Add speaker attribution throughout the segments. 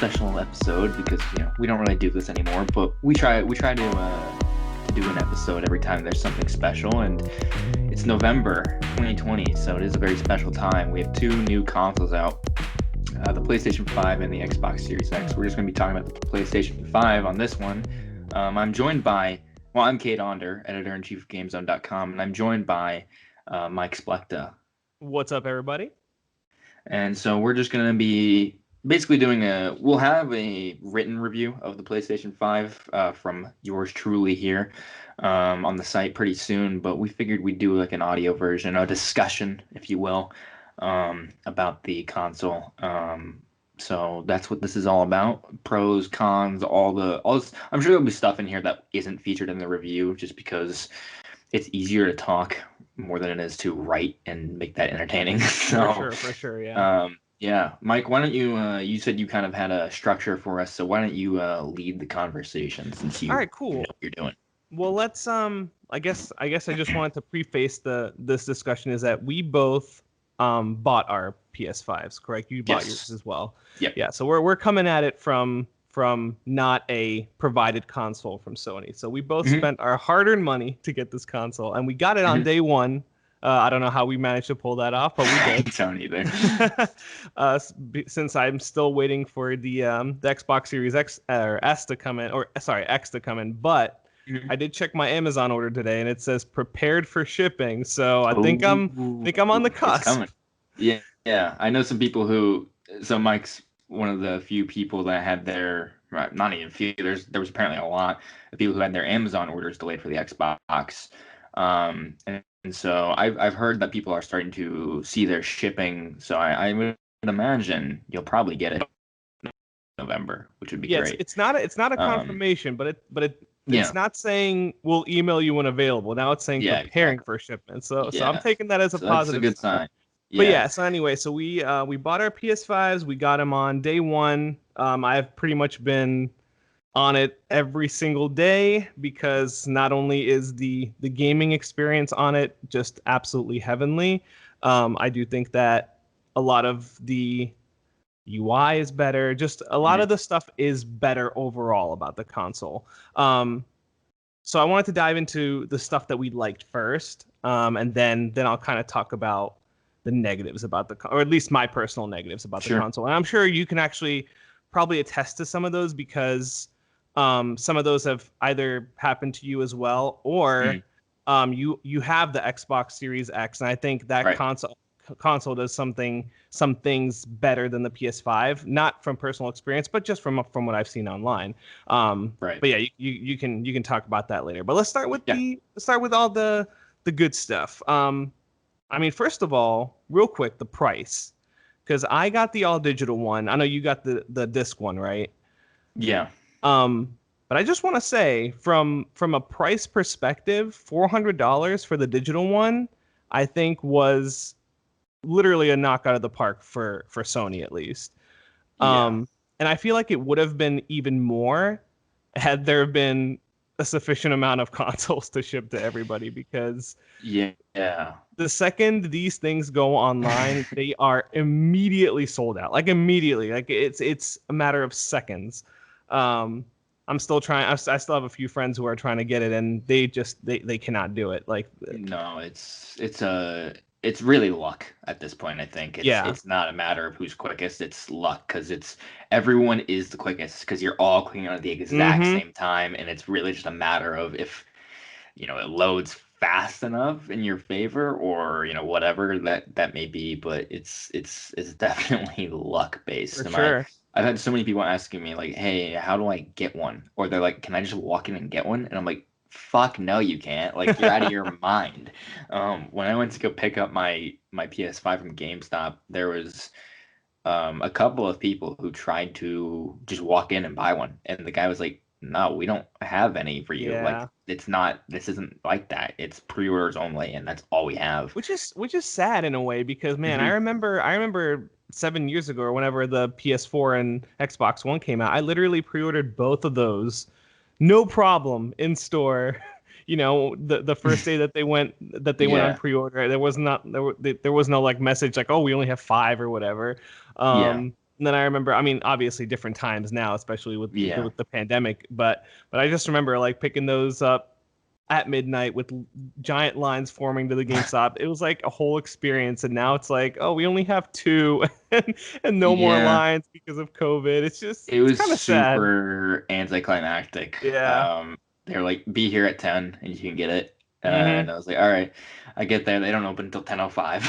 Speaker 1: special episode because we don't really do this anymore, but we try to do an episode every time there's something special, and it's November 2020, so it is a very special time. We have two new consoles out, the PlayStation 5 and the Xbox Series X. We're just going to be talking about the PlayStation 5 on this one. I'm joined by, I'm Cade Onder, editor-in-chief of GameZone.com, and I'm joined by Mike Splechta.
Speaker 2: What's up, everybody?
Speaker 1: And so we're just going to be basically we'll have a written review of the PlayStation 5 from yours truly here on the site pretty soon, but we figured we'd do like an audio version, a discussion, if you will, about the console. So that's what this is all about. Pros, cons, all this. I'm sure there'll be stuff in here that isn't featured in the review just because it's easier to talk more than it is to write and make that entertaining. So,
Speaker 2: for sure, yeah.
Speaker 1: Yeah, Mike, why don't you said you kind of had a structure for us, so why don't you lead the conversation since you,
Speaker 2: all right, cool.
Speaker 1: You know what you're doing.
Speaker 2: Well, let's I guess I just wanted to preface this discussion is that we both bought our PS5s, correct? You bought yours as well.
Speaker 1: Yep.
Speaker 2: Yeah, so we're coming at it from not a provided console from Sony. So we both spent our hard-earned money to get this console, and we got it on day one. I don't know how we managed to pull that off, but we did.
Speaker 1: I don't either.
Speaker 2: Since I'm still waiting for the Xbox Series X or S to come in, X to come in, but I did check my Amazon order today, and it says prepared for shipping. So I think I'm on the cusp.
Speaker 1: It's coming. Yeah. I know some people so Mike's one of the few people that had their, not even few, there was apparently a lot of people who had their Amazon orders delayed for the Xbox. And so I've heard that people are starting to see their shipping. So I would imagine you'll probably get it in November, which would be great.
Speaker 2: It's not a confirmation, but it's not saying we'll email you when available. Now it's saying preparing for shipment. So I'm taking that as a positive.
Speaker 1: That's a good sign.
Speaker 2: But yeah, so anyway, so we bought our PS5s. We got them on day one. I've pretty much been on it every single day because not only is the gaming experience on it just absolutely heavenly, I do think that a lot of the UI is better. Just a lot of the stuff is better overall about the console. So I wanted to dive into the stuff that we liked first, and then I'll kind of talk about the negatives about or at least my personal negatives about the console. And I'm sure you can actually probably attest to some of those because some of those have either happened to you as well, or you have the Xbox Series X, and I think that console does some things better than the PS5, not from personal experience, but just from what I've seen online. But yeah, you can talk about that later. But let's start with all the good stuff. I mean, first of all, real quick, the price, because I got the all digital one. I know you got the disc one, right?
Speaker 1: Yeah.
Speaker 2: But I just want to say, from a price perspective, $400 for the digital one, I think was literally a knock out of the park for Sony, at least. And I feel like it would have been even more had there been a sufficient amount of consoles to ship to everybody, because the second these things go online, they are immediately sold out. Like immediately, like it's a matter of seconds. I'm still trying. I still have a few friends who are trying to get it, and they cannot do it. Like,
Speaker 1: no, it's really luck at this point. I think it's not a matter of who's quickest. It's luck, because everyone is the quickest because you're all clicking on at the exact same time, and it's really just a matter of if it loads fast enough in your favor, or whatever that may be. But it's definitely luck based.
Speaker 2: For sure.
Speaker 1: I've had so many people asking me, like, hey, how do I get one? Or they're like, can I just walk in and get one? And I'm like, fuck no, you can't. Like, you're out of your mind. When I went to go pick up my PS5 from GameStop, there was a couple of people who tried to just walk in and buy one. And the guy was like, no, we don't have any for you.
Speaker 2: Yeah.
Speaker 1: Like, this isn't like that. It's pre-orders only, and that's all we have.
Speaker 2: Which is sad in a way, because, man, I remember 7 years ago, or whenever the PS4 and Xbox One came out, I literally pre-ordered both of those, no problem, in store. The first day that they went on pre-order, there was no like message like, oh, we only have 5 or whatever. And then I remember, I mean, obviously different times now, especially with the pandemic, but I just remember like picking those up at midnight with giant lines forming to the GameStop. It was like a whole experience, and now it's like, oh, we only have two, and no more lines because of COVID.
Speaker 1: It
Speaker 2: It's
Speaker 1: was
Speaker 2: kind of sad.
Speaker 1: super anticlimactic.
Speaker 2: Yeah.
Speaker 1: They're like, be here at 10 and you can get it.
Speaker 2: Mm-hmm.
Speaker 1: And I was like, all right. I get there. They don't open until 10:05,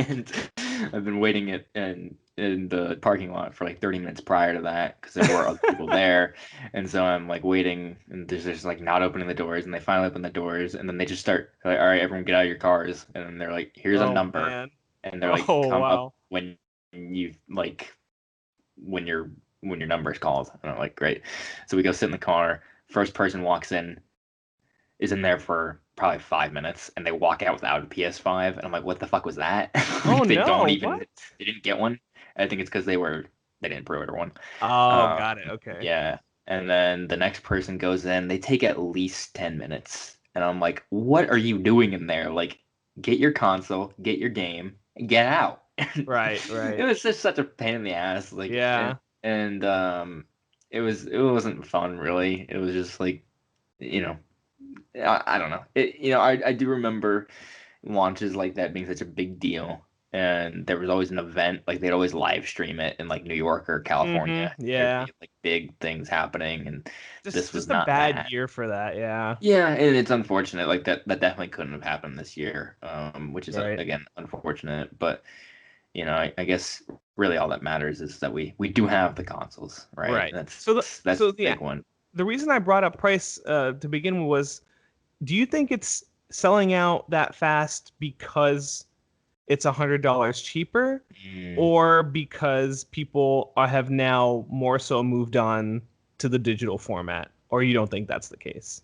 Speaker 1: and I've been waiting in the parking lot for like 30 minutes prior to that because there were other people there, and so I'm like waiting, and there's just like not opening the doors, and they finally open the doors, and then they just start like, all right, everyone get out of your cars, and then they're like, here's a
Speaker 2: Oh
Speaker 1: number,
Speaker 2: man.
Speaker 1: and they're like,
Speaker 2: Oh
Speaker 1: come up
Speaker 2: wow.
Speaker 1: when you like when your number is called, and I'm like, great. So we go sit in the car. First person walks in, is in there for probably 5 minutes, and they walk out without a PS5, and I'm like, what the fuck was that?
Speaker 2: Oh
Speaker 1: Like,
Speaker 2: no. What?
Speaker 1: they didn't get one. I think it's because they didn't pre-order one.
Speaker 2: Oh,
Speaker 1: Um,
Speaker 2: got it. Okay.
Speaker 1: yeah, and then the next person goes in. They take at least 10 minutes, and I'm like, what are you doing in there? Like, get your console, get your game, and get out.
Speaker 2: Right.
Speaker 1: It was just such a pain in the ass. Like,
Speaker 2: Yeah.
Speaker 1: and it wasn't fun really. It was just like, you know, I don't know. I do remember launches like that being such a big deal, and there was always an event, like they'd always live stream it in like New York or California. There'd
Speaker 2: Yeah.
Speaker 1: be like big things happening, and this was
Speaker 2: Just a
Speaker 1: not
Speaker 2: bad
Speaker 1: that.
Speaker 2: year for that. Yeah.
Speaker 1: Yeah, and it's unfortunate. Like that definitely couldn't have happened this year, which is
Speaker 2: Right.
Speaker 1: again unfortunate. But I guess really all that matters is that we do have the consoles, right?
Speaker 2: Right.
Speaker 1: That's
Speaker 2: So
Speaker 1: the big one.
Speaker 2: the reason I brought up price to begin with was, do you think it's selling out that fast because it's $100 cheaper,
Speaker 1: Mm.
Speaker 2: or because people have now more so moved on to the digital format, or you don't think that's the case?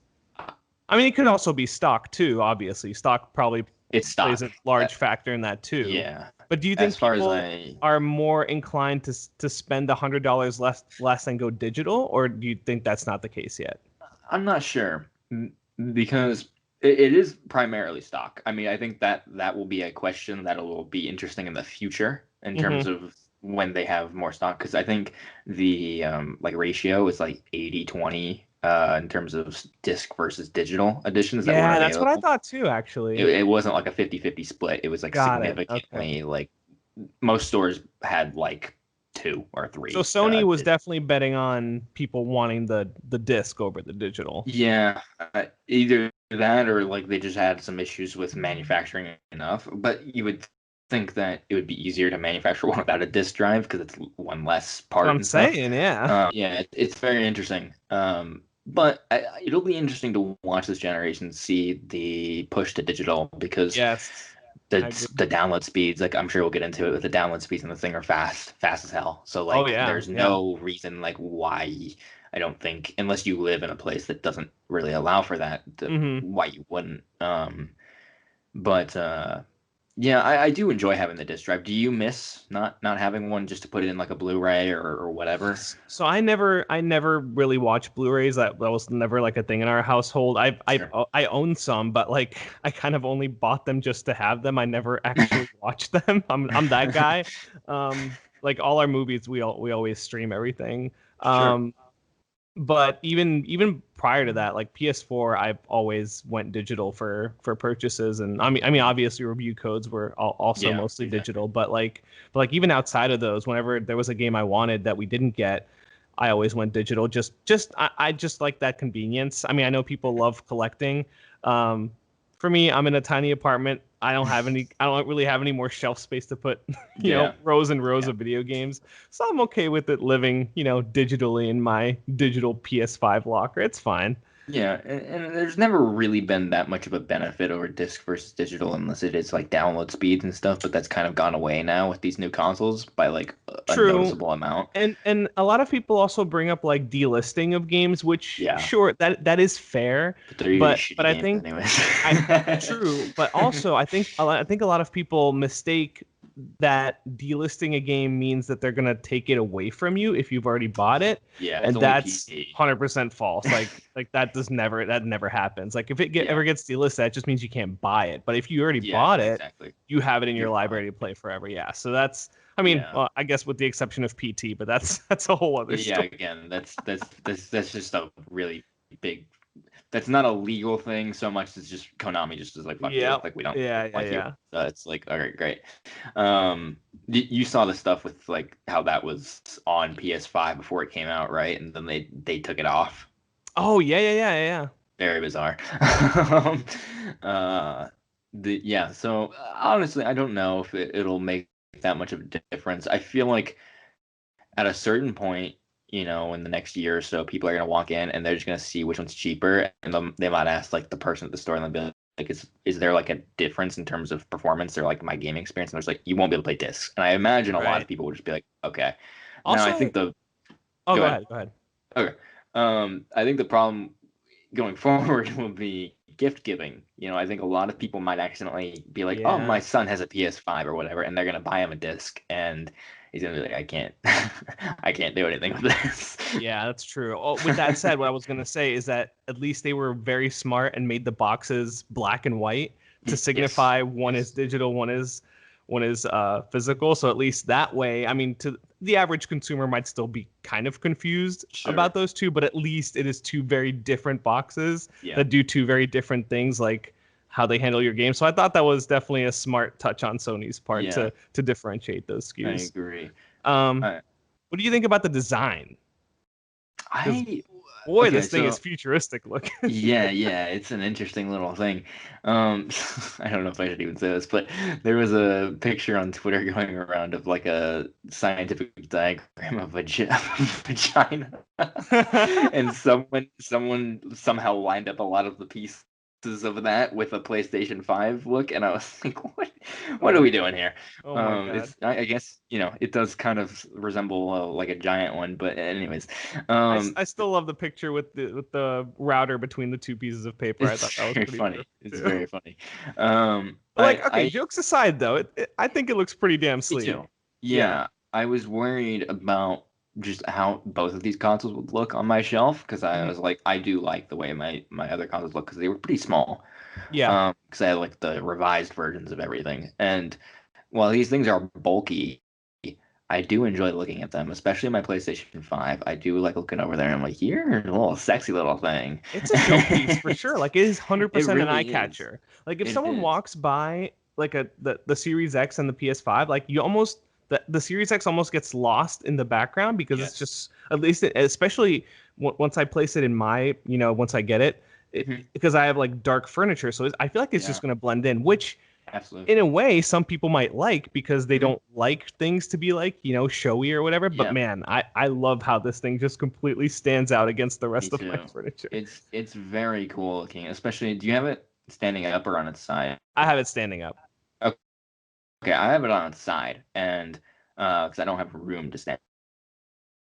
Speaker 2: I mean, it could also be stock too. Obviously, stock probably
Speaker 1: It's
Speaker 2: plays
Speaker 1: stock.
Speaker 2: a large factor in that too.
Speaker 1: Yeah.
Speaker 2: But do you
Speaker 1: As
Speaker 2: think
Speaker 1: far as
Speaker 2: people are more inclined to spend $100 less and go digital, or do you think that's not the case yet?
Speaker 1: I'm not sure because it is primarily stock. I mean, I think that will be a question that will be interesting in the future in terms
Speaker 2: Mm-hmm.
Speaker 1: of when they have more stock, because I think the like ratio is like 80/20 in terms of disc versus digital editions that were
Speaker 2: Yeah, that's what I
Speaker 1: available.
Speaker 2: thought too, actually.
Speaker 1: It wasn't like a 50/50 split. It was like
Speaker 2: Got it. Okay.
Speaker 1: significantly like most stores had like two or
Speaker 2: So
Speaker 1: three.
Speaker 2: Sony was definitely betting on people wanting the disc over the digital.
Speaker 1: Yeah, either that or like they just had some issues with manufacturing enough. But you would think that it would be easier to manufacture one without a disk drive because it's one less
Speaker 2: That's what
Speaker 1: part
Speaker 2: I'm
Speaker 1: and stuff.
Speaker 2: saying, yeah.
Speaker 1: Yeah, it's very interesting. But it'll be interesting to watch this generation see the push to digital because
Speaker 2: Yes.
Speaker 1: the
Speaker 2: I agree.
Speaker 1: the download speeds, like I'm sure we'll get into it, but the download speeds in the thing are fast as hell. So
Speaker 2: Oh
Speaker 1: like
Speaker 2: yeah,
Speaker 1: there's
Speaker 2: yeah.
Speaker 1: no reason like why I don't think, unless you live in a place that doesn't really allow for that,
Speaker 2: Mm-hmm.
Speaker 1: why you wouldn't. But yeah, I do enjoy having the disc drive. Do you miss not having one just to put it in like a Blu-ray or whatever?
Speaker 2: So I never really watched Blu-rays. That was never like a thing in our household.
Speaker 1: Sure.
Speaker 2: I own some, but like I kind of only bought them just to have them. I never actually watched them. I'm that guy. Like all our movies, we always stream everything.
Speaker 1: Sure.
Speaker 2: But even prior to that, like PS4, I've always went digital for purchases, and I mean obviously review codes were also
Speaker 1: Yeah,
Speaker 2: mostly
Speaker 1: exactly.
Speaker 2: digital, but like even outside of those, whenever there was a game I wanted that we didn't get, I always went digital. I just like that convenience. I mean, I know people love collecting. Um, for me, I'm in a tiny apartment. I don't really have any more shelf space to put,
Speaker 1: Yeah.
Speaker 2: rows and rows
Speaker 1: Yeah.
Speaker 2: of video games. So I'm okay with it living, digitally in my digital PS5 locker. It's fine.
Speaker 1: Yeah, and there's never really been that much of a benefit over disc versus digital unless it is like download speeds and stuff, but that's kind of gone away now with these new consoles by like a
Speaker 2: True.
Speaker 1: noticeable amount.
Speaker 2: And a lot of people also bring up like delisting of games, which
Speaker 1: Yeah,
Speaker 2: sure, that is fair,
Speaker 1: but they're usually
Speaker 2: but
Speaker 1: shitty
Speaker 2: I
Speaker 1: games
Speaker 2: think
Speaker 1: anyways.
Speaker 2: I true, but also I think a lot of people mistake that delisting a game means that they're gonna take it away from you if you've already bought it.
Speaker 1: Yeah, it's
Speaker 2: And
Speaker 1: only
Speaker 2: that's
Speaker 1: PC.
Speaker 2: 100% false. Like that never happens. Like if it ever gets delisted, that just means you can't buy it. But if you already bought it,
Speaker 1: exactly.
Speaker 2: you have it in your
Speaker 1: You're
Speaker 2: library
Speaker 1: fine.
Speaker 2: to play forever. Yeah. So that's, I mean,
Speaker 1: Yeah.
Speaker 2: well, I guess with the exception of PT, but that's a whole other
Speaker 1: Yeah,
Speaker 2: story.
Speaker 1: again, that's just a really big. That's not a legal thing so much. It's just Konami just is like fuck you,
Speaker 2: Yeah.
Speaker 1: like we don't
Speaker 2: Yeah.
Speaker 1: like you.
Speaker 2: Yeah.
Speaker 1: So it's like all right, great. You saw the stuff with like how that was on PS5 before it came out, right? And then they took it off.
Speaker 2: Oh yeah. Yeah. Yeah. Yeah.
Speaker 1: Very bizarre. uh, yeah. So honestly, I don't know if it'll make that much of a difference. I feel like at a certain point, you know, in the next year or so, people are gonna walk in and they're just gonna see which one's cheaper, and they might ask like the person at the store, and they'll be like, "Is there like a difference in terms of performance or like my gaming experience?" And there's like, "You won't be able to play discs." And I imagine a lot of
Speaker 2: Right.
Speaker 1: people would just be like, "Okay." Now I
Speaker 2: Also,
Speaker 1: think the
Speaker 2: oh,
Speaker 1: go
Speaker 2: go
Speaker 1: ahead.
Speaker 2: ahead. Go ahead.
Speaker 1: Okay. I think the problem going forward will be gift giving. You know, I think a lot of people might accidentally be like, "Oh, my
Speaker 2: Yeah.
Speaker 1: son has a PS5 or whatever," and they're gonna buy him a disc, and he's gonna be like, "I can't, I can't do anything with this."
Speaker 2: Yeah, that's true. Oh, with that said, what I was gonna say is that at least they were very smart and made the boxes black and white to
Speaker 1: Yes.
Speaker 2: signify one is digital, one is physical. So at least that way, I mean, to the average consumer might still be kind of confused
Speaker 1: Sure.
Speaker 2: about those two, but at least it is two very different boxes
Speaker 1: Yeah.
Speaker 2: that do two very different things, like how they handle your game. So I thought that was definitely a smart touch on Sony's part
Speaker 1: Yeah.
Speaker 2: to differentiate those
Speaker 1: I
Speaker 2: SKUs.
Speaker 1: agree.
Speaker 2: Um,
Speaker 1: I,
Speaker 2: what do you think about the design? Because
Speaker 1: I
Speaker 2: boy,
Speaker 1: okay.
Speaker 2: this thing is
Speaker 1: So
Speaker 2: futuristic looking.
Speaker 1: yeah, it's an interesting little thing. I don't know if I should even say this, but there was a picture on Twitter going around of like a scientific diagram of a vagina, and someone somehow lined up a lot of the pieces of that with a PlayStation 5 look, and I was like, what
Speaker 2: Oh
Speaker 1: are
Speaker 2: my
Speaker 1: we
Speaker 2: god.
Speaker 1: doing here?
Speaker 2: Oh my god.
Speaker 1: I guess you know it does kind of resemble like a giant one, but anyways,
Speaker 2: I still love the picture with the router between the two pieces of paper. I thought
Speaker 1: it's
Speaker 2: that was
Speaker 1: very
Speaker 2: pretty
Speaker 1: funny.
Speaker 2: perfect
Speaker 1: It's
Speaker 2: too.
Speaker 1: very funny.
Speaker 2: But like, okay,
Speaker 1: I
Speaker 2: jokes aside though, I think it looks pretty damn
Speaker 1: me
Speaker 2: sleek.
Speaker 1: too.
Speaker 2: Yeah.
Speaker 1: Yeah, I was worried about just how both of these consoles would look on my shelf because I
Speaker 2: Mhm.
Speaker 1: was like, I do like the way my other consoles look because they were pretty small.
Speaker 2: Yeah.
Speaker 1: Because I had like the revised versions of everything, and while these things are bulky, I do enjoy looking at them, especially my PlayStation 5. I do like looking over there and I'm like, here's a little sexy little thing.
Speaker 2: It's a showpiece for sure. Like it is
Speaker 1: It
Speaker 2: 100% an eye
Speaker 1: really is.
Speaker 2: catcher. Like if
Speaker 1: It
Speaker 2: someone
Speaker 1: is.
Speaker 2: walks by like the Series X and the PS5, like you almost the Series X almost gets lost in the background because it's
Speaker 1: Yes.
Speaker 2: just at least especially once I place it in my, once I get it,
Speaker 1: Mhm.
Speaker 2: because I have like dark furniture, so I feel like it's
Speaker 1: Yeah,
Speaker 2: just going to blend in, which
Speaker 1: absolutely.
Speaker 2: in a way some people might like because they
Speaker 1: Mhm.
Speaker 2: don't like things to be like, showy or whatever, but
Speaker 1: Yeah,
Speaker 2: man, I love how this thing just completely stands out against the
Speaker 1: me
Speaker 2: rest of my
Speaker 1: too.
Speaker 2: furniture.
Speaker 1: It's very cool looking, especially do you have it standing up or on its side?
Speaker 2: I have it standing up.
Speaker 1: Okay, I have it on its side, and because I don't have room to stand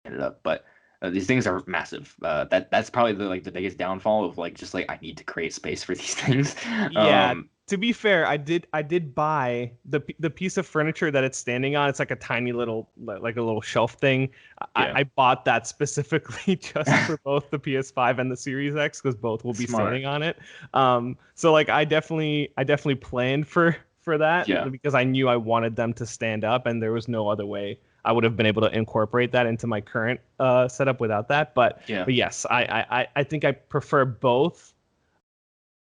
Speaker 1: it up, but these things are massive. That's probably the biggest downfall of like just like I need to create space for these things.
Speaker 2: Yeah,
Speaker 1: Um,
Speaker 2: to be fair, I did buy the piece of furniture that it's standing on. It's like a tiny little like a little shelf thing.
Speaker 1: yeah,
Speaker 2: I bought that specifically just for both the PS5 and the Series X because both will be
Speaker 1: smart.
Speaker 2: standing on it. So like I definitely planned for that
Speaker 1: Yeah,
Speaker 2: because I knew I wanted them to stand up and there was no other way I would have been able to incorporate that into my current setup without that. But
Speaker 1: yeah,
Speaker 2: but yes, I think I prefer both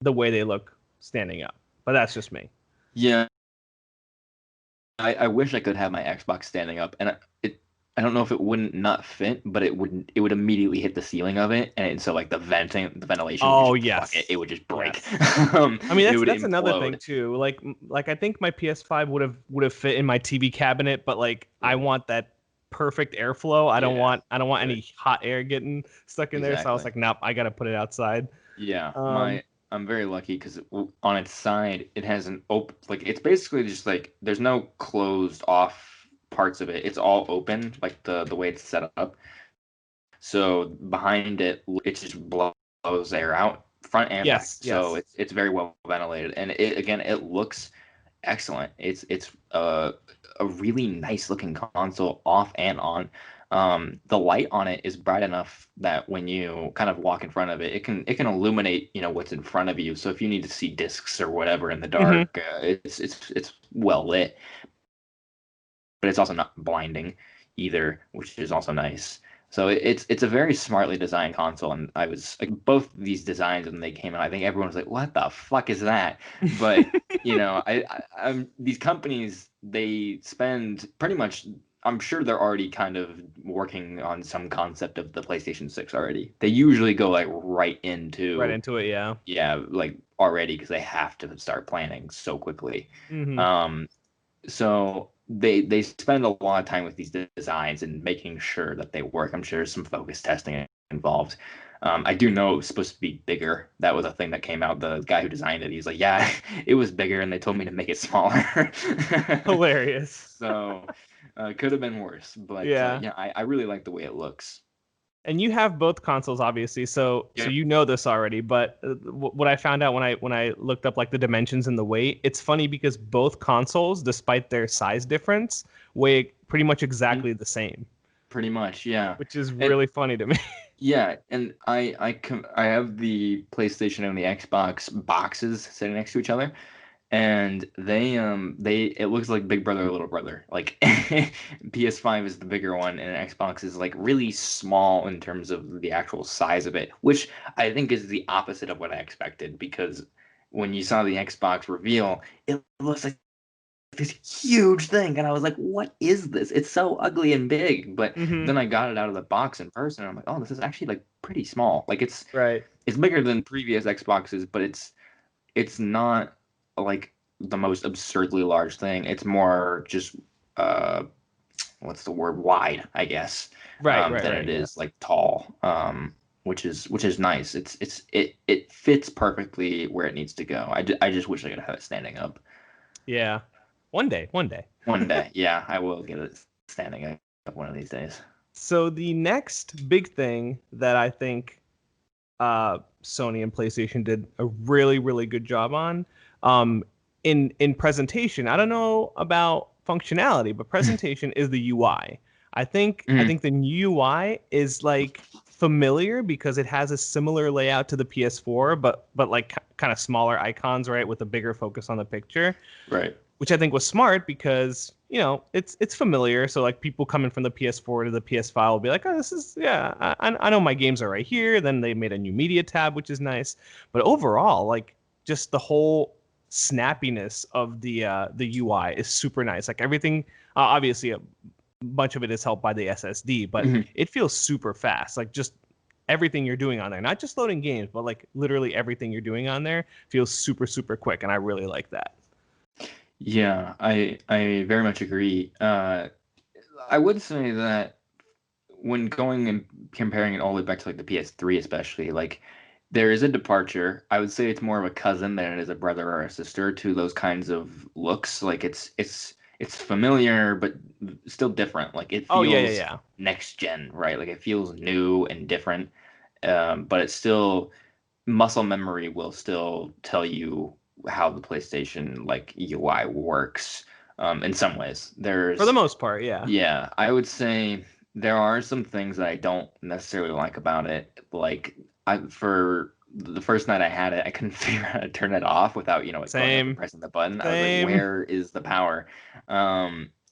Speaker 2: the way they look standing up. But that's just me.
Speaker 1: yeah. I wish I could have my Xbox standing up, and I don't know if it wouldn't not fit, but it would immediately hit the ceiling of it, and so like the ventilation would
Speaker 2: Oh
Speaker 1: just fuck it.
Speaker 2: yes,
Speaker 1: It would just break.
Speaker 2: yes. I mean
Speaker 1: It
Speaker 2: that's
Speaker 1: would
Speaker 2: that's another thing
Speaker 1: implode.
Speaker 2: too. Like I think my PS5 would have fit in my TV cabinet, but like I
Speaker 1: Right.
Speaker 2: want that perfect airflow. I don't
Speaker 1: Yeah.
Speaker 2: want I don't want
Speaker 1: Right.
Speaker 2: any hot air getting stuck in there. So I was
Speaker 1: Exactly.
Speaker 2: like, nope, I gotta put it outside.
Speaker 1: Yeah.
Speaker 2: Um,
Speaker 1: I'm very lucky because on its side it has an open like it's basically just like there's no closed off parts of it. It's all open like the way it's set up. So behind it, it just blows air out front and back.
Speaker 2: yes,
Speaker 1: So
Speaker 2: yes.
Speaker 1: it's very well ventilated, and it again it looks excellent. It's a really nice looking console off and on. The light on it is bright enough that when you kind of walk in front of it, it can illuminate, what's in front of you. So if you need to see discs or whatever in the
Speaker 2: Hmm.
Speaker 1: dark, it's well lit, but it's also not blinding either, which is also nice. So it's a very smartly designed console, and I was like both these designs when they came out, I think everyone was like, "What the fuck is that?" But these companies, they spend pretty much. I'm sure they're already kind of working on some concept of the PlayStation 6 already. They usually go like right
Speaker 2: Right
Speaker 1: into,
Speaker 2: into it, yeah.
Speaker 1: yeah, like already because they have to start planning so quickly.
Speaker 2: Hmm.
Speaker 1: Um, so they spend a lot of time with these designs and making sure that they work. I'm sure there's some focus testing involved. I do know it was supposed to be bigger. That was a thing that came out. The guy who designed it, he's like, yeah, it was bigger, and they told me to make it smaller.
Speaker 2: Hilarious.
Speaker 1: So could have been worse, but
Speaker 2: Yeah.
Speaker 1: yeah, I really like the way it looks.
Speaker 2: And you have both consoles, obviously, so
Speaker 1: Yep.
Speaker 2: you know this already. But what I found out when I looked up like the dimensions and the weight, it's funny because both consoles, despite their size difference, weigh pretty much
Speaker 1: Mm,
Speaker 2: exactly the same,
Speaker 1: pretty much, yeah.
Speaker 2: which is
Speaker 1: And
Speaker 2: really funny to me.
Speaker 1: yeah, and I have the PlayStation and the Xbox boxes sitting next to each other, and they it looks like Big Brother Little Brother. Like PS5 is the bigger one, and Xbox is like really small in terms of the actual size of it, which I think is the opposite of what I expected, because when you saw the Xbox reveal, it looks like this huge thing, and I was like, what is this? It's so ugly and big. But
Speaker 2: Hmm.
Speaker 1: then I got it out of the box in person, and I'm like, oh, this is actually like pretty small. Like
Speaker 2: Right.
Speaker 1: it's bigger than previous Xboxes, but it's not like the most absurdly large thing. It's more just uh what's the word, wide, I guess,
Speaker 2: Right. Right.
Speaker 1: than it
Speaker 2: Right. Yeah.
Speaker 1: is like tall. Which is nice. It fits perfectly where it needs to go. I just wish I could have it standing up.
Speaker 2: Yeah. One day. One day.
Speaker 1: One day, yeah, I will get it standing up one of these days.
Speaker 2: So the next big thing that I think Sony and PlayStation did a really, really good job on. Um, in presentation, I don't know about functionality, but presentation is the UI. I think the new UI is like familiar because it has a similar layout to the PS4, but like kind of smaller icons, right, with a bigger focus on the picture,
Speaker 1: Right.
Speaker 2: which I think was smart because it's familiar. So like people coming from the PS4 to the PS5 will be like, oh, this is yeah, I know my games are right here. Then they made a new media tab, which is nice. But overall, like just the whole snappiness of the UI is super nice. Like everything, obviously a bunch of it is helped by the SSD, but
Speaker 1: Mhm.
Speaker 2: it feels super fast. Like just everything you're doing on there, not just loading games, but like literally everything you're doing on there feels super super quick, and I really like that.
Speaker 1: Yeah, I very much agree. I would say that when going and comparing it all the way back to like the PS3 especially, like there is a departure. I would say it's more of a cousin than it is a brother or a sister to those kinds of looks. Like it's familiar but still different. Like it
Speaker 2: Oh yeah, yeah,
Speaker 1: feels
Speaker 2: yeah.
Speaker 1: next gen, right? Like it feels new and different. But it's still muscle memory will still tell you how the PlayStation like UI works. In some ways,
Speaker 2: For the
Speaker 1: there's
Speaker 2: most part, yeah.
Speaker 1: yeah, I would say there are some things that I don't necessarily like about it. Like for the first night I had it, I couldn't figure out how to turn it off without, like going up and
Speaker 2: Same,
Speaker 1: pressing the button. I was like,
Speaker 2: same.
Speaker 1: where is the power?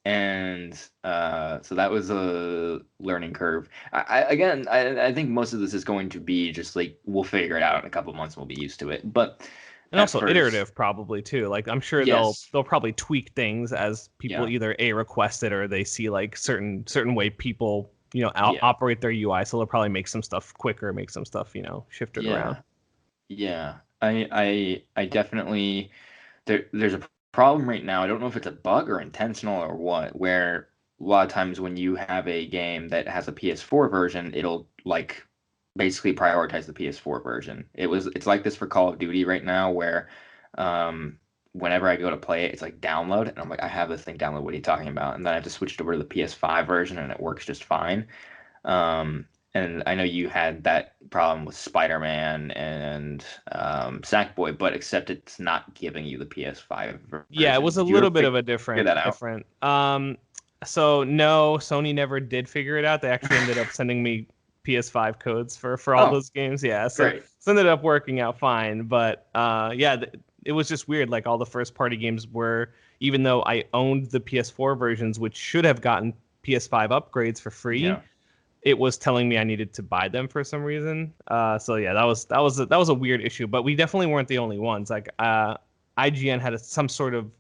Speaker 1: And so that was a learning curve. I think most of this is going to be just like we'll figure it out in a couple months. We'll be used to it. But
Speaker 2: And
Speaker 1: at
Speaker 2: also
Speaker 1: first,
Speaker 2: iterative probably too. Like I'm sure they'll
Speaker 1: yes,
Speaker 2: they'll probably tweak things as people
Speaker 1: yeah,
Speaker 2: either a request it or they see like certain way people
Speaker 1: yeah,
Speaker 2: operate their UI. So they'll probably make some stuff quicker, make some stuff shifted around.
Speaker 1: yeah. Yeah, I definitely there's a problem right now. I don't know if it's a bug or intentional or what, where a lot of times when you have a game that has a PS4 version, it'll like basically prioritize the PS4 version. It's like this for Call of Duty right now where um whenever I go to play it, it's like download and I'm like, I have this thing download, what are you talking about? And then I have to switch it over to the PS5 version and it works just fine. And I know you had that problem with Spider-Man and Sackboy, but except it's not giving you the PS5 version.
Speaker 2: Yeah, it was a
Speaker 1: Did you ever
Speaker 2: little bit of a
Speaker 1: figure that out?
Speaker 2: different. So no, Sony never did figure it out. They actually ended up sending me PS5 codes for all
Speaker 1: Oh,
Speaker 2: those games. Yeah,
Speaker 1: great.
Speaker 2: so it ended up working out fine. But yeah, it was just weird. Like all the first party games were, even though I owned the PS4 versions, which should have gotten PS5 upgrades for free.
Speaker 1: Yeah.
Speaker 2: It was telling me I needed to buy them for some reason. So yeah, that was a weird issue. But we definitely weren't the only ones. Like IGN had some sort of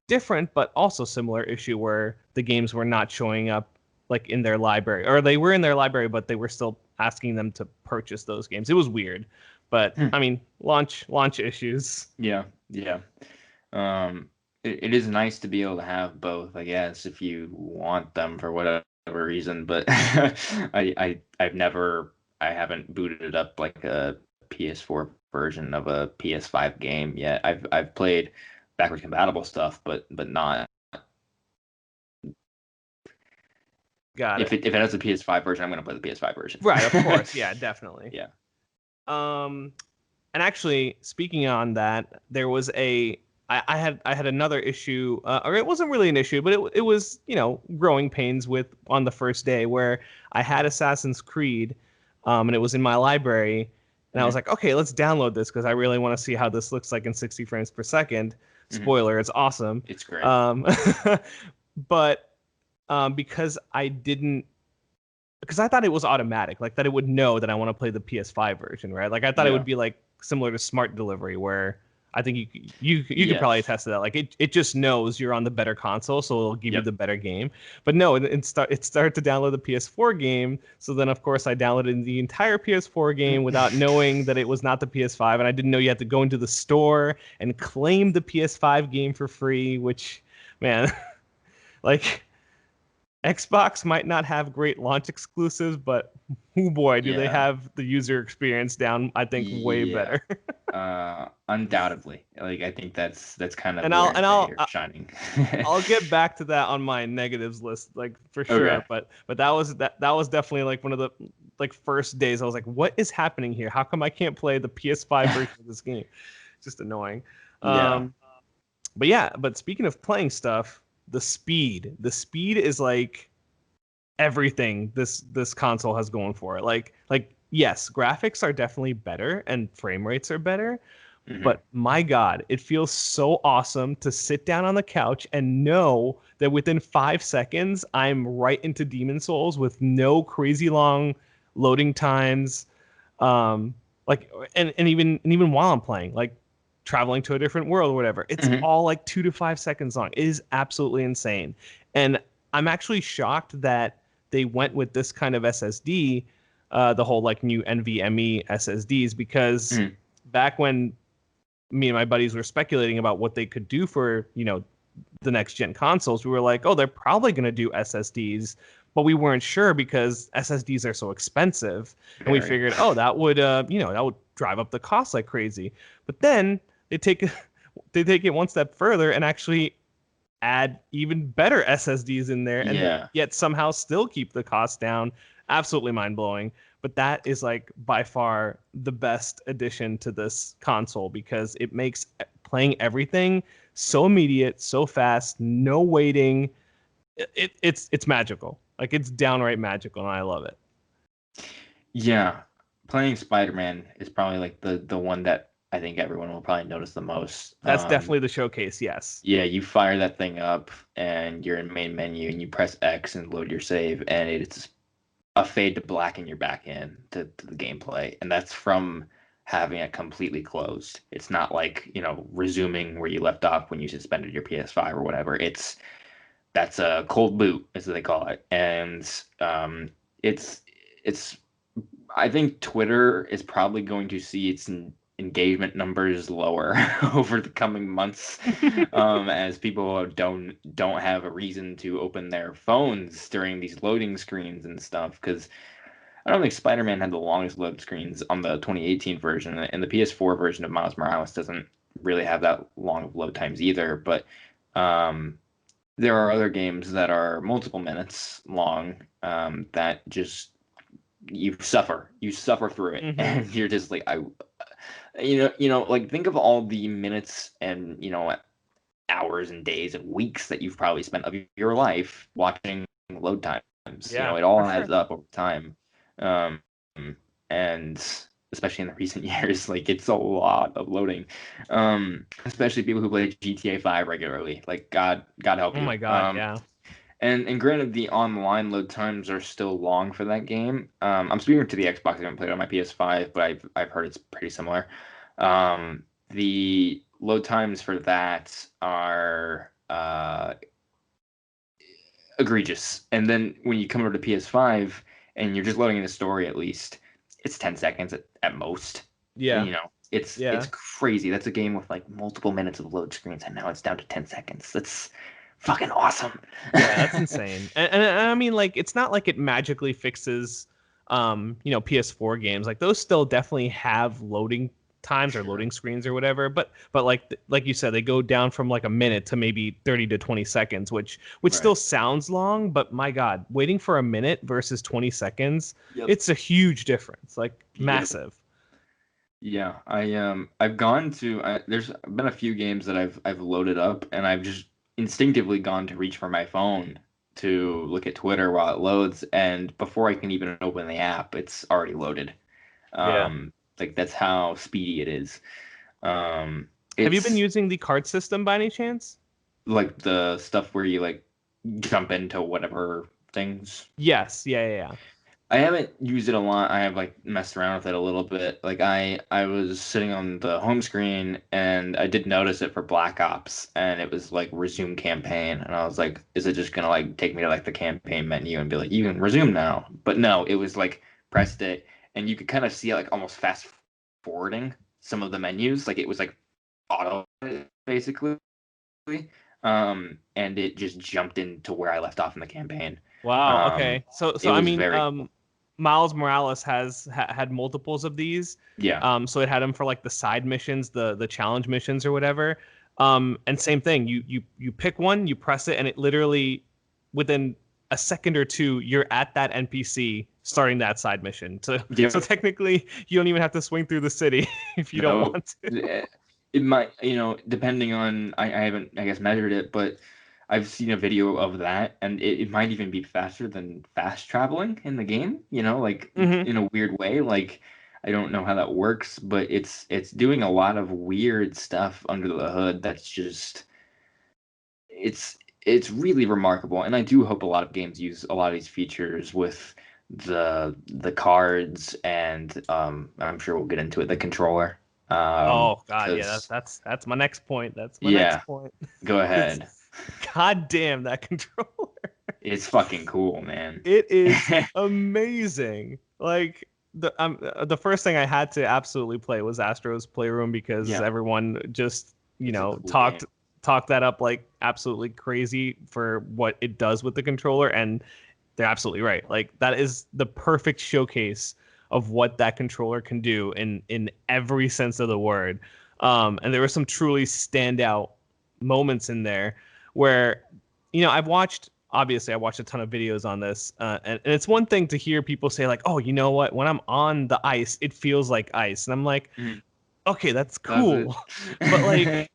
Speaker 2: different but also similar issue where the games were not showing up like in their library, or they were in their library, but they were still asking them to purchase those games. It was weird, but I mean, launch issues.
Speaker 1: Yeah, yeah. It is nice to be able to have both, I guess, if you want them for whatever reason. But I haven't booted up like a PS4 version of a PS5 game yet. I've played backwards compatible stuff, but not.
Speaker 2: Got it.
Speaker 1: If it has a PS5 version, I'm gonna play the PS5 version.
Speaker 2: Right, of course. Yeah, definitely.
Speaker 1: Yeah.
Speaker 2: And actually, speaking on that, there was I had another issue, or it wasn't really an issue, but it was, you know, growing pains with on the first day where I had Assassin's Creed, and it was in my library, and I was like, okay, let's download this because I really want to see how this looks like in 60 frames per second. Spoiler, it's awesome.
Speaker 1: It's great.
Speaker 2: But because I thought it was automatic, like that it would know that I want to play the PS5 version, right? Like I thought it would be like similar to Smart Delivery, where I think you could probably attest to that. Like it just knows you're on the better console, so it'll give you the better game. But no, it started to download the PS4 game. So then of course I downloaded the entire PS4 game without knowing that it was not the PS5, and I didn't know you had to go into the store and claim the PS5 game for free. Which, man, like Xbox might not have great launch exclusives, but oh boy, do they have the user experience down, I think, way better.
Speaker 1: Undoubtedly. Like I think that's kind of
Speaker 2: I'll
Speaker 1: shining.
Speaker 2: I'll get back to that on my negatives list, like for sure.
Speaker 1: Okay.
Speaker 2: But that was definitely like one of the like first days I was like, what is happening here? How come I can't play the PS5 version of this game? Just annoying. But speaking of playing stuff, the speed is like everything this console has going for it. Like yes, graphics are definitely better and frame rates are better, but my God, it feels so awesome to sit down on the couch and know that within 5 seconds I'm right into Demon Souls with no crazy long loading times. Like and even while I'm playing, like traveling to a different world or whatever, it's all like 2 to 5 seconds long. It is absolutely insane. And I'm actually shocked that they went with this kind of SSD, the whole like new NVMe SSDs, because back when me and my buddies were speculating about what they could do for, you know, the next gen consoles, we were like, oh, they're probably going to do SSDs, but we weren't sure because SSDs are so expensive. And we figured, oh, that would, that would drive up the cost like crazy. But then they take it one step further and actually add even better SSDs in there, and yet somehow still keep the cost down. Absolutely mind-blowing. But that is like by far the best addition to this console because it makes playing everything so immediate, so fast, no waiting. It's magical. Like it's downright magical, and I love it.
Speaker 1: Yeah, playing Spider-Man is probably like the one that I think everyone will probably notice the most.
Speaker 2: That's definitely the showcase, yes.
Speaker 1: Yeah, you fire that thing up and you're in main menu and you press X and load your save, and it's a fade to black and you're back in to the gameplay. And that's from having it completely closed. It's not like, resuming where you left off when you suspended your PS5 or whatever. That's a cold boot, as they call it. And it's I think Twitter is probably going to see its engagement numbers lower over the coming months as people don't have a reason to open their phones during these loading screens and stuff, because I don't think Spider-Man had the longest load screens on the 2018 version, and the PS4 version of Miles Morales doesn't really have that long of load times either. But there are other games that are multiple minutes long that just you suffer through it,
Speaker 2: Mm-hmm.
Speaker 1: and you're just like, like think of all the minutes and hours and days and weeks that you've probably spent of your life watching load times.
Speaker 2: Yeah,
Speaker 1: It all
Speaker 2: for
Speaker 1: adds
Speaker 2: sure.
Speaker 1: up over time. Um, and especially in the recent years, like it's a lot of loading. Especially people who play GTA 5 regularly. Like God help
Speaker 2: Oh
Speaker 1: you.
Speaker 2: my God, yeah.
Speaker 1: And granted, the online load times are still long for that game. I'm speaking to the Xbox. I haven't played it on my PS5, but I've heard it's pretty similar. The load times for that are egregious. And then when you come over to PS5 and you're just loading in the story, at least it's 10 seconds at most. And,
Speaker 2: Yeah,
Speaker 1: it's
Speaker 2: yeah.
Speaker 1: crazy. That's a game with like multiple minutes of load screens, and now it's down to 10 seconds. That's fucking awesome.
Speaker 2: Yeah, that's insane. And I mean, like, it's not like it magically fixes, PS4 games. Like, those still definitely have loading times or
Speaker 1: Sure.
Speaker 2: loading screens or whatever. But like you said, they go down from like a minute to maybe 30 to 20 seconds, which still
Speaker 1: Right.
Speaker 2: sounds long. But my God, waiting for a minute versus 20 seconds,
Speaker 1: Yep.
Speaker 2: it's a huge difference, like
Speaker 1: Yep.
Speaker 2: massive.
Speaker 1: Yeah, I've gone to there's been a few games that I've loaded up, and I've just instinctively gone to reach for my phone to look at Twitter while it loads, and before I can even open the app, it's already loaded.
Speaker 2: Yeah.
Speaker 1: Like that's how speedy it is. Um,
Speaker 2: Have you been
Speaker 1: it's
Speaker 2: using the card system by any chance?
Speaker 1: like the stuff where you like jump into whatever things.
Speaker 2: Yes. Yeah. Yeah. Yeah.
Speaker 1: I haven't used it a lot. I have like messed around with it a little bit. Like I was sitting on the home screen and I did notice it for Black Ops, and it was like resume campaign, and I was like, is it just gonna like take me to like the campaign menu and be like, you can resume now? But no, it was like pressed it, and you could kind of see it like almost fast forwarding some of the menus. Like it was like auto basically. And it just jumped into where I left off in the campaign.
Speaker 2: Wow. Okay. So
Speaker 1: It
Speaker 2: I
Speaker 1: was
Speaker 2: mean,
Speaker 1: very
Speaker 2: Miles Morales had multiples of these.
Speaker 1: yeah.
Speaker 2: So it had them for like the side missions, the challenge missions or whatever. And same thing. You pick one, you press it, and it literally within a second or two, you're at that NPC starting that side mission. So
Speaker 1: Yep.
Speaker 2: technically, you don't even have to swing through the city if you don't
Speaker 1: No,
Speaker 2: want to.
Speaker 1: it might, depending on, I haven't, I guess, measured it, but I've seen a video of that, and it might even be faster than fast traveling in the game, like
Speaker 2: Hmm.
Speaker 1: in a weird way. Like, I don't know how that works, but it's doing a lot of weird stuff under the hood that's just, it's it's really remarkable. And I do hope a lot of games use a lot of these features with the cards, and I'm sure we'll get into it, the controller.
Speaker 2: Oh God, yeah,
Speaker 1: Because
Speaker 2: that's my next point. That's my next
Speaker 1: yeah,
Speaker 2: point.
Speaker 1: go
Speaker 2: It's
Speaker 1: ahead.
Speaker 2: God damn that controller.
Speaker 1: It's fucking cool, man.
Speaker 2: It is amazing. Like the first thing I had to absolutely play was Astro's Playroom because
Speaker 1: Yeah,
Speaker 2: everyone just,
Speaker 1: it's a cool
Speaker 2: talked
Speaker 1: game.
Speaker 2: that up like absolutely crazy for what it does with the controller, and they're absolutely right. Like that is the perfect showcase of what that controller can do in every sense of the word. And there were some truly standout moments in there where, I watched a ton of videos on this, and it's one thing to hear people say like, oh, you know what, when I'm on the ice it feels like ice, and I'm like,
Speaker 1: Mhm.
Speaker 2: okay, that's
Speaker 1: Does it?
Speaker 2: cool. But like,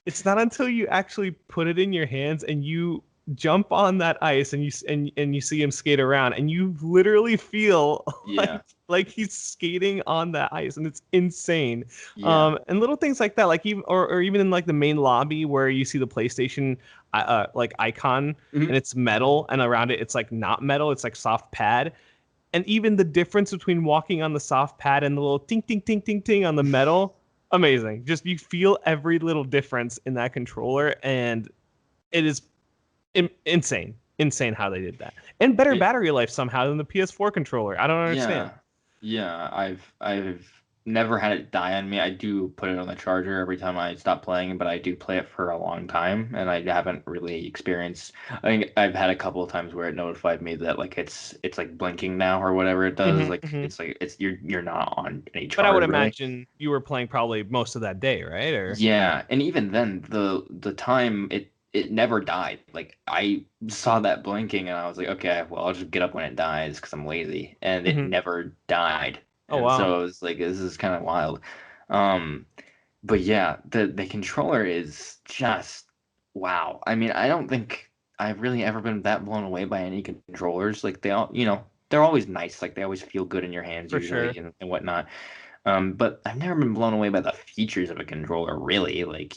Speaker 2: it's not until you actually put it in your hands and you jump on that ice and and you see him skate around and you literally feel
Speaker 1: Yeah,
Speaker 2: like he's skating on that ice, and it's insane.
Speaker 1: yeah.
Speaker 2: And little things like that, like or even in like the main lobby where you see the PlayStation like icon,
Speaker 1: Mhm.
Speaker 2: and it's metal, and around it it's like not metal, it's like soft pad. And even the difference between walking on the soft pad and the little ting ting ting ting ting on the metal, amazing. Just you feel every little difference in that controller, and it is insane how they did that, and better
Speaker 1: It,
Speaker 2: battery life somehow than the PS4 controller. I don't understand.
Speaker 1: Yeah, yeah. I've never had it die on me. I do put it on the charger every time I stop playing, but I do play it for a long time, and I haven't really experienced. I think I've had a couple of times where it notified me that like it's like blinking now or whatever it does.
Speaker 2: Hmm.
Speaker 1: Like
Speaker 2: Hmm.
Speaker 1: it's you're not on any
Speaker 2: But I would
Speaker 1: charge really.
Speaker 2: imagine you were playing probably most of that day, right? Or
Speaker 1: Yeah, and even then, the time it never died. Like I saw that blinking and I was like, okay, well I'll just get up when it dies because I'm lazy, and it
Speaker 2: Hmm.
Speaker 1: never died.
Speaker 2: Oh
Speaker 1: And
Speaker 2: wow,
Speaker 1: so it was like this is kind of wild. Um, but yeah, the controller is just wow. I mean, I don't think I've really ever been that blown away by any controllers. Like they all, they're always nice. Like they always feel good in your hands
Speaker 2: for
Speaker 1: usually
Speaker 2: sure.
Speaker 1: and whatnot. But I've never been blown away by the features of a controller, really. Like,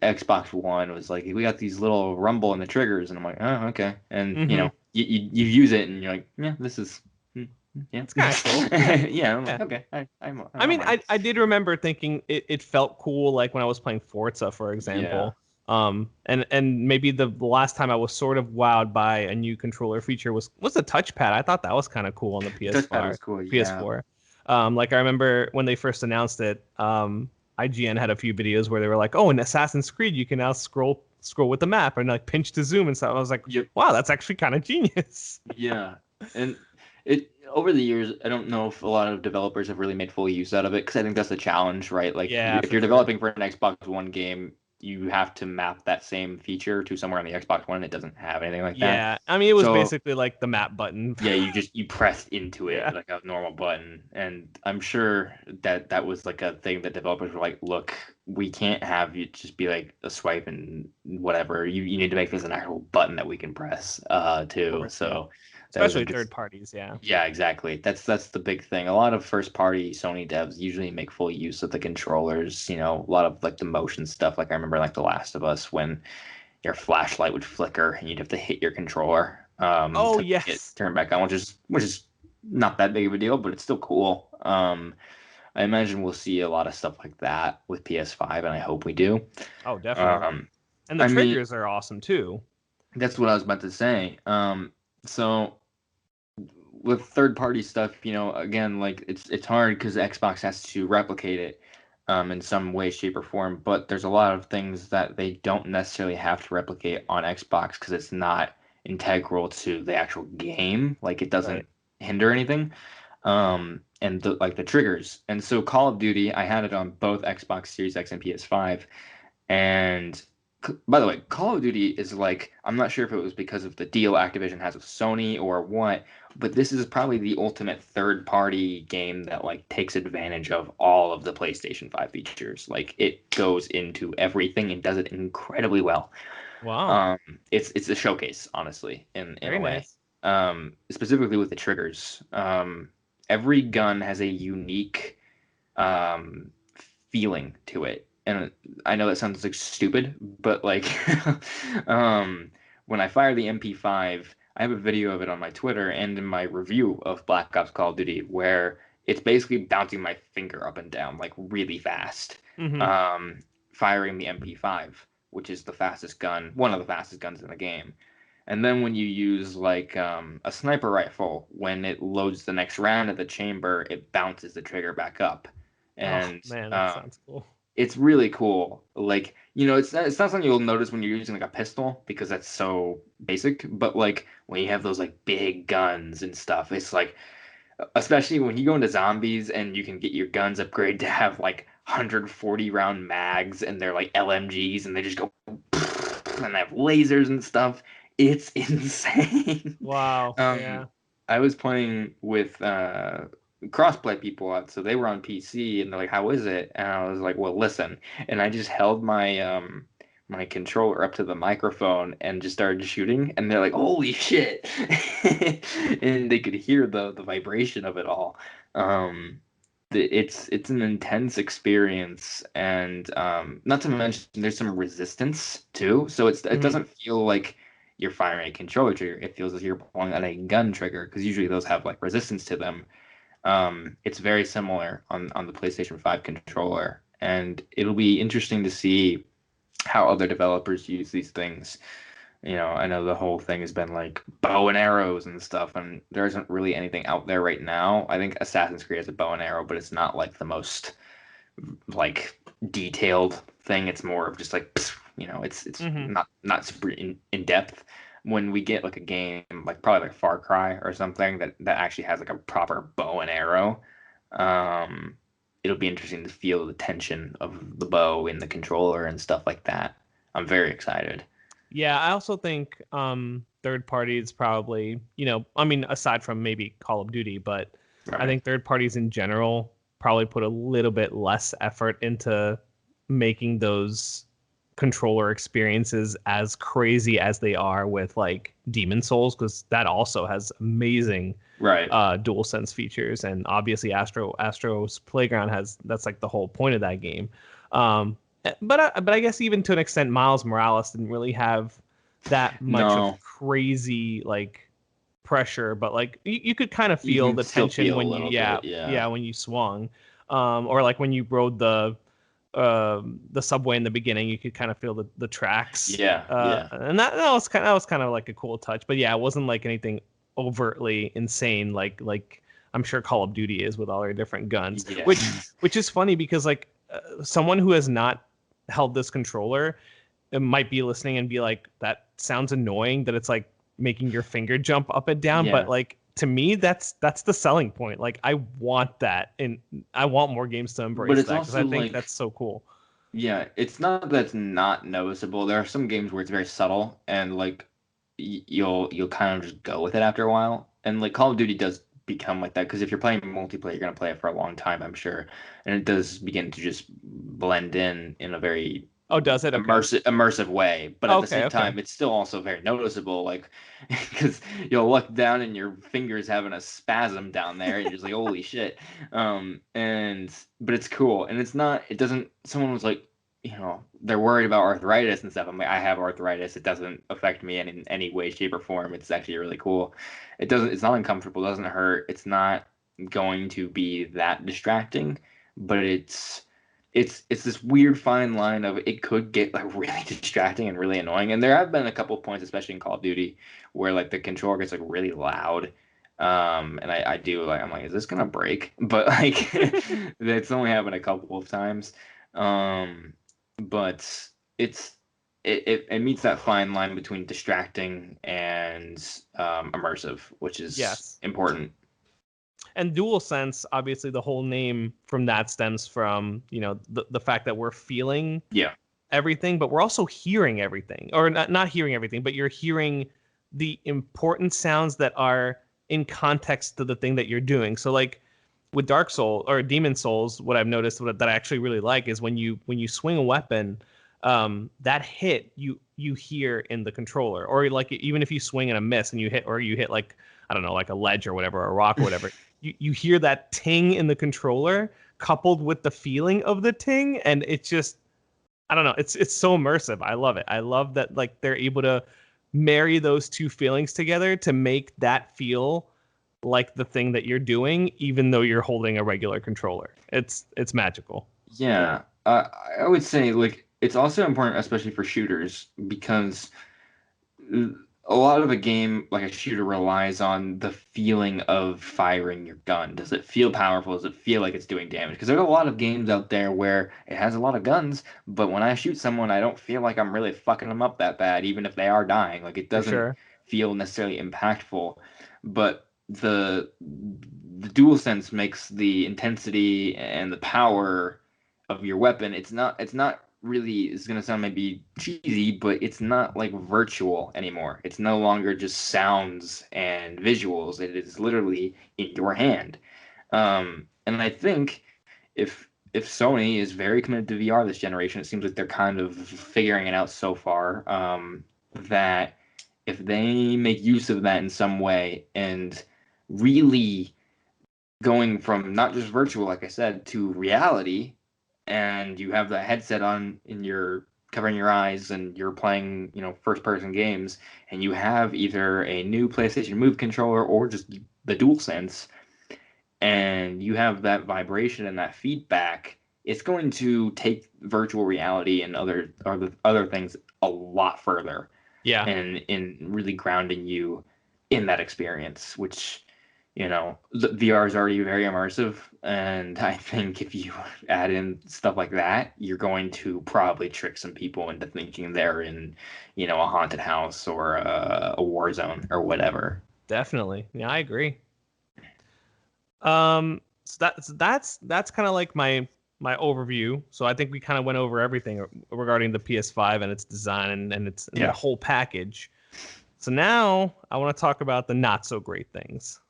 Speaker 1: Xbox One was like, we got these little rumble in the triggers, and I'm like, oh, okay. And,
Speaker 2: Hmm.
Speaker 1: you use it, and you're like, yeah, this is, yeah.
Speaker 2: It's kind of cool. Yeah,
Speaker 1: Yeah, I'm
Speaker 2: yeah.
Speaker 1: like, okay, I
Speaker 2: I
Speaker 1: don't
Speaker 2: mean,
Speaker 1: mind.
Speaker 2: I did remember thinking it felt cool, like when I was playing Forza, for
Speaker 1: Yeah,
Speaker 2: example. And maybe the last time I was sort of wowed by a new controller feature was the touchpad. I thought that was kind of cool on the
Speaker 1: the touchpad
Speaker 2: PS5,
Speaker 1: was cool. Yeah,
Speaker 2: PS4. Like I remember when they first announced it, IGN had a few videos where they were like, "Oh, in Assassin's Creed, you can now scroll with the map and like pinch to zoom and stuff." I was like,
Speaker 1: yep,
Speaker 2: "Wow, that's actually kind of genius."
Speaker 1: yeah. And it over the years, I don't know if a lot of developers have really made full use out of it because I think that's the challenge, right? Like
Speaker 2: Yeah,
Speaker 1: if
Speaker 2: for
Speaker 1: you're
Speaker 2: sure.
Speaker 1: developing for an Xbox One game, you have to map that same feature to somewhere on the Xbox One. It doesn't have anything like that.
Speaker 2: Yeah, I mean, it was
Speaker 1: So
Speaker 2: basically like the map button.
Speaker 1: yeah, you pressed into it
Speaker 2: Yeah.
Speaker 1: like a normal button, and I'm sure that that was like a thing that developers were like, look, we can't have you just be like a swipe and whatever. You need to make this an actual button that we can press
Speaker 2: Of
Speaker 1: too.
Speaker 2: course, yeah.
Speaker 1: So that was a
Speaker 2: Especially
Speaker 1: good.
Speaker 2: third parties, yeah.
Speaker 1: Yeah, exactly. That's the big thing. A lot of first party Sony devs usually make full use of the controllers, a lot of like the motion stuff. Like I remember like The Last of Us when your flashlight would flicker and you'd have to hit your controller
Speaker 2: Oh,
Speaker 1: to make it
Speaker 2: yes.
Speaker 1: turn back on, which is not that big of a deal, but it's still cool. I imagine we'll see a lot of stuff like that with PS5, and I hope we do.
Speaker 2: Oh, definitely.
Speaker 1: Um,
Speaker 2: And the
Speaker 1: I mean,
Speaker 2: triggers are awesome too.
Speaker 1: that's what I was about to say. So with third party stuff, again, like it's hard because Xbox has to replicate it in some way, shape, or form. But there's a lot of things that they don't necessarily have to replicate on Xbox because it's not integral to the actual game. Like it
Speaker 2: Right.
Speaker 1: doesn't hinder anything. And like the triggers. And so Call of Duty, I had it on both Xbox Series X and PS5, and by the way, Call of Duty is like, I'm not sure if it was because of the deal Activision has with Sony or what, but this is probably the ultimate third party game that like takes advantage of all of the PlayStation 5 features. Like it goes into everything and does it incredibly well.
Speaker 2: Wow.
Speaker 1: Um, it's a showcase, honestly, in
Speaker 2: Very
Speaker 1: a way.
Speaker 2: nice.
Speaker 1: Specifically with the triggers. Every gun has a unique um, feeling to it. And I know that sounds like stupid, but like when I fire the MP5, I have a video of it on my Twitter and in my review of Black Ops Call of Duty where it's basically bouncing my finger up and down like really fast,
Speaker 2: Hmm.
Speaker 1: um, firing the MP5, which is the fastest gun, one of the fastest guns in the game. And then when you use like a sniper rifle, when it loads the next round of the chamber, it bounces the trigger back up,
Speaker 2: Oh
Speaker 1: and
Speaker 2: man, that sounds cool.
Speaker 1: it's really cool. Like it's not something you'll notice when you're using like a pistol because that's so basic. But like when you have those like big guns and stuff, it's like especially when you go into zombies and you can get your guns upgrade to have like 140 round mags and they're like LMGs and they just go and they have lasers and stuff. It's insane.
Speaker 2: Wow.
Speaker 1: um,
Speaker 2: Yeah.
Speaker 1: I was playing with crossplay people out, so they were on PC and they're like, "How is it?" And I was like, "Well, listen." And I just held my controller up to the microphone and just started shooting, and they're like, "Holy shit!" And they could hear the vibration of it all. Um, it's an intense experience, and not to mention there's some resistance too. So it
Speaker 2: Hmm.
Speaker 1: doesn't feel like you're firing a controller trigger. It feels as you're pulling on a gun trigger because usually those have like resistance to them. It's very similar on the PlayStation 5 controller, and it'll be interesting to see how other developers use these things. I know the whole thing has been like bow and arrows and stuff, and there isn't really anything out there right now. I think Assassin's Creed has a bow and arrow, but it's not like the most like detailed thing. It's more of just like it's
Speaker 2: Hmm.
Speaker 1: not super in depth. When we get like a game like probably like Far Cry or something that actually has like a proper bow and arrow, um, it'll be interesting to feel the tension of the bow in the controller and stuff like that. I'm very excited.
Speaker 2: Yeah, I also think third parties probably, I mean, aside from maybe Call of Duty, but I
Speaker 1: Right.
Speaker 2: think third parties in general probably put a little bit less effort into making those controller experiences as crazy as they are with like Demon Souls, because that also has amazing
Speaker 1: Right.
Speaker 2: dual sense features, and obviously Astro's Playground has, that's like the whole point of that game. But I guess even to an extent, Miles Morales didn't really have that much of
Speaker 1: No,
Speaker 2: crazy like pressure, but like you could kind of
Speaker 1: you
Speaker 2: feel
Speaker 1: can
Speaker 2: the
Speaker 1: still
Speaker 2: tension
Speaker 1: feel a
Speaker 2: when you,
Speaker 1: little
Speaker 2: yeah,
Speaker 1: bit. Yeah.
Speaker 2: yeah, when you swung, or like when you rode the subway in the beginning, you could kind of feel the tracks,
Speaker 1: Yeah. Yeah.
Speaker 2: and that was kind of like a cool touch. But yeah, it wasn't like anything overtly insane like I'm sure Call of Duty is with all their different guns,
Speaker 1: Yeah.
Speaker 2: which is funny because like someone who has not held this controller, it might be listening and be like, that sounds annoying that it's like making your finger jump up and down, but
Speaker 1: Yeah.
Speaker 2: like to me that's the selling point. Like I want that, and I want more games to
Speaker 1: But
Speaker 2: embrace
Speaker 1: it's
Speaker 2: that because I
Speaker 1: also
Speaker 2: think
Speaker 1: like,
Speaker 2: that's so cool.
Speaker 1: yeah, it's not that it's not noticeable. There are some games where it's very subtle and like you'll kind of just go with it after a while. And like Call of Duty does become like that because if you're playing multiplayer, you're gonna play it for a long time, I'm sure. And it does begin to just blend in a very
Speaker 2: Oh, does it? Okay.
Speaker 1: immersive way. But at the
Speaker 2: Okay,
Speaker 1: same
Speaker 2: okay.
Speaker 1: time, it's still also very noticeable, like because you'll look down and your fingers having a spasm down there, and you're just like, holy shit. And but it's cool, and it's not. It doesn't. Someone was like, they're worried about arthritis and stuff. I'm like, I have arthritis. It doesn't affect me in any way, shape, or form. It's actually really cool. It doesn't. It's not uncomfortable. It doesn't hurt. It's not going to be that distracting, but it's this weird fine line of it could get like really distracting and really annoying. And there have been a couple points, especially in Call of Duty, where like the controller gets like really loud. And I do like I'm like, is this gonna break? But like it's only happened a couple of times. Um, but it's it meets that fine line between distracting and immersive, which is
Speaker 2: Yes.
Speaker 1: important.
Speaker 2: And dual sense, obviously the whole name from that stems from, the fact that we're feeling
Speaker 1: Yeah.
Speaker 2: everything, but we're also hearing everything, or not hearing everything, but you're hearing the important sounds that are in context to the thing that you're doing. So like with Dark Soul or Demon Souls, what I've noticed that I actually really like is when you swing a weapon, that hit you hear in the controller, or like even if you swing and a miss and you hit like, I don't know, like a ledge or whatever, or a rock or whatever, you hear that ting in the controller coupled with the feeling of the ting, and it's just, I don't know. It's so immersive. I love it. I love that like they're able to marry those two feelings together to make that feel like the thing that you're doing, even though you're holding a regular controller. It's magical.
Speaker 1: Yeah, I would say like it's also important, especially for shooters, because a lot of a game like a shooter relies on the feeling of firing your gun. Does it feel powerful? Does it feel like it's doing damage? Because there's a lot of games out there where it has a lot of guns, but when I shoot someone, I don't feel like I'm really fucking them up that bad, even if they are dying. Like it
Speaker 2: For
Speaker 1: doesn't
Speaker 2: sure.
Speaker 1: feel necessarily impactful. But the dual sense makes the intensity and the power of your weapon. It's not really, it's gonna sound maybe cheesy, but it's not like virtual anymore. It's no longer just sounds and visuals. It is literally in your hand. And I think if Sony is very committed to VR this generation, it seems like they're kind of figuring it out so far. That if they make use of that in some way and really going from not just virtual, like I said, to reality, and you have the headset on and you're covering your eyes and you're playing, first person games, and you have either a new PlayStation Move controller or just the DualSense, and you have that vibration and that feedback, it's going to take virtual reality and other things a lot further,
Speaker 2: Yeah.
Speaker 1: and in really grounding you in that experience, which the VR is already very immersive, and I think if you add in stuff like that, you're going to probably trick some people into thinking they're in, a haunted house or a war zone or whatever.
Speaker 2: Definitely. Yeah, I agree. So that's kind of like my my overview. So I think we kind of went over everything regarding the PS5 and its design and its and the whole package. So now I want to talk about the not so great things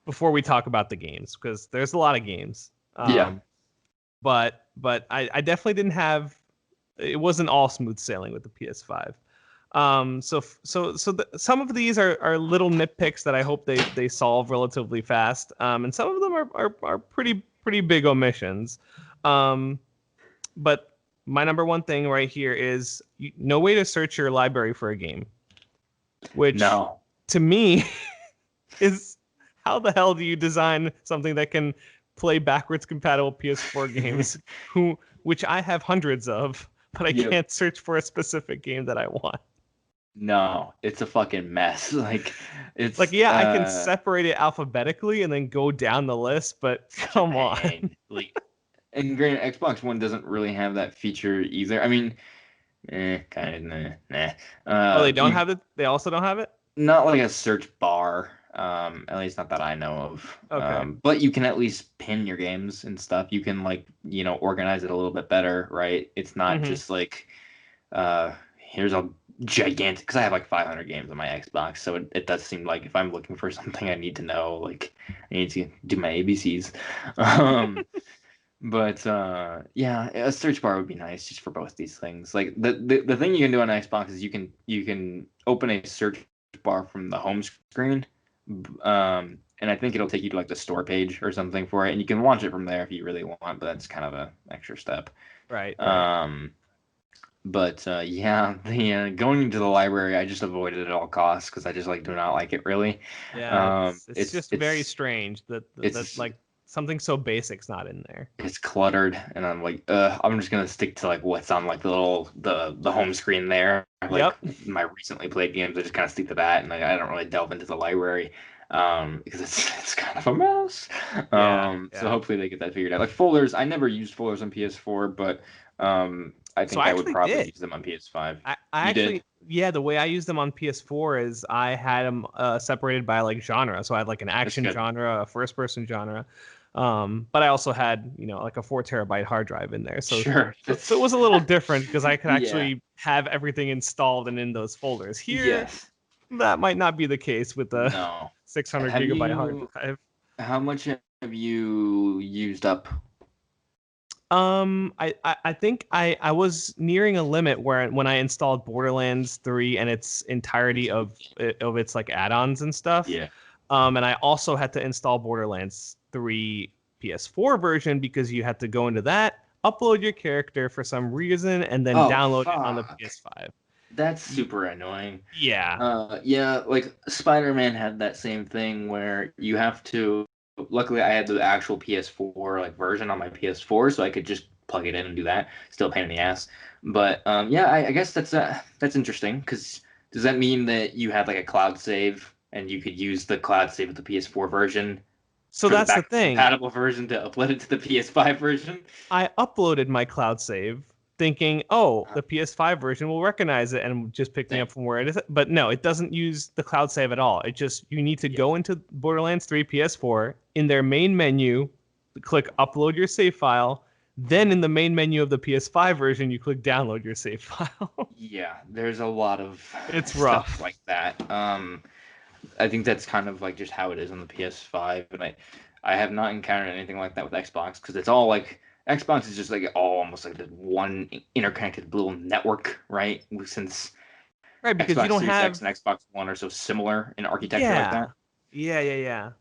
Speaker 2: before we talk about the games, because there's a lot of games. But I definitely didn't have. It wasn't all smooth sailing with the PS5. Some of these are little nitpicks that I hope they solve relatively fast. And some of them are pretty big omissions. But my number one thing right here is no way to search your library for a game, which to me is how the hell do you design something that can play backwards compatible PS4 games, which I have hundreds of, but I can't search for a specific game that I want.
Speaker 1: No, it's a fucking mess. Like, it's
Speaker 2: like, I can separate it alphabetically and then go down the list, but come on.
Speaker 1: And granted, Xbox One doesn't really have that feature either. I mean, kind of nah.
Speaker 2: They don't have it? They also don't have it?
Speaker 1: Not like a search bar. At least not that I know of.
Speaker 2: Okay.
Speaker 1: But you can at least pin your games and stuff. You can organize it a little bit better, right? It's not just like here's a gigantic, because I have like 500 games on my Xbox, so it does seem like if I'm looking for something I need to know, like I need to do my ABCs. But a search bar would be nice just for both these things. Like the thing you can do on Xbox is you can open a search bar from the home screen, and I think it'll take you to like the store page or something for it, and you can launch it from there if you really want, but that's kind of an extra step.
Speaker 2: Right.
Speaker 1: But the going into the library, I just avoided it at all costs because I just do not like it really.
Speaker 2: Yeah, it's just very strange that like something so basic's not in there.
Speaker 1: It's cluttered, and I'm like, I'm just gonna stick to like what's on like the home screen there. Like my recently played games, I just kind of stick to that, and I don't really delve into the library because it's kind of a mess. So hopefully they get that figured out. Like folders, I never used folders on PS4, but I think I would probably use them on PS5.
Speaker 2: I actually did? The way I use them on PS4 is I had them separated by like genre. So I had like an action genre, a first person genre. But I also had, like a 4 terabyte hard drive in there. So, so it was a little different because I could actually have everything installed and in those folders. Here, that might not be the case with the 600 gigabyte hard drive.
Speaker 1: How much have you used up?
Speaker 2: I think I was nearing a limit when I installed Borderlands 3 and its entirety of its like add-ons and stuff.
Speaker 1: Yeah.
Speaker 2: And I also had to install Borderlands 3 PS4 version because you had to go into that, upload your character for some reason, and then download it on the PS5.
Speaker 1: That's super annoying.
Speaker 2: Yeah.
Speaker 1: Like Spider-Man had that same thing where you have to. Luckily, I had the actual PS4 like version on my PS4, so I could just plug it in and do that. Still a pain in the ass, but I guess that's interesting. Because does that mean that you had like a cloud save and you could use the cloud save of the PS4 version?
Speaker 2: So that's the thing.
Speaker 1: Compatible version to upload it to the PS5 version.
Speaker 2: I uploaded my cloud save, thinking, the PS5 version will recognize it and just pick me up from where it is. But no, it doesn't use the cloud save at all. It just, you need to go into Borderlands 3 PS4, in their main menu, click upload your save file. Then in the main menu of the PS5 version, you click download your save file.
Speaker 1: Yeah, there's a lot of
Speaker 2: rough
Speaker 1: stuff like that. I think that's kind of like just how it is on the PS5, and I have not encountered anything like that with Xbox because it's all like Xbox is just like all almost like the one interconnected little network, right? Since
Speaker 2: because
Speaker 1: Xbox
Speaker 2: you don't
Speaker 1: Series
Speaker 2: have
Speaker 1: X and Xbox One are so similar in architecture like that.
Speaker 2: Yeah.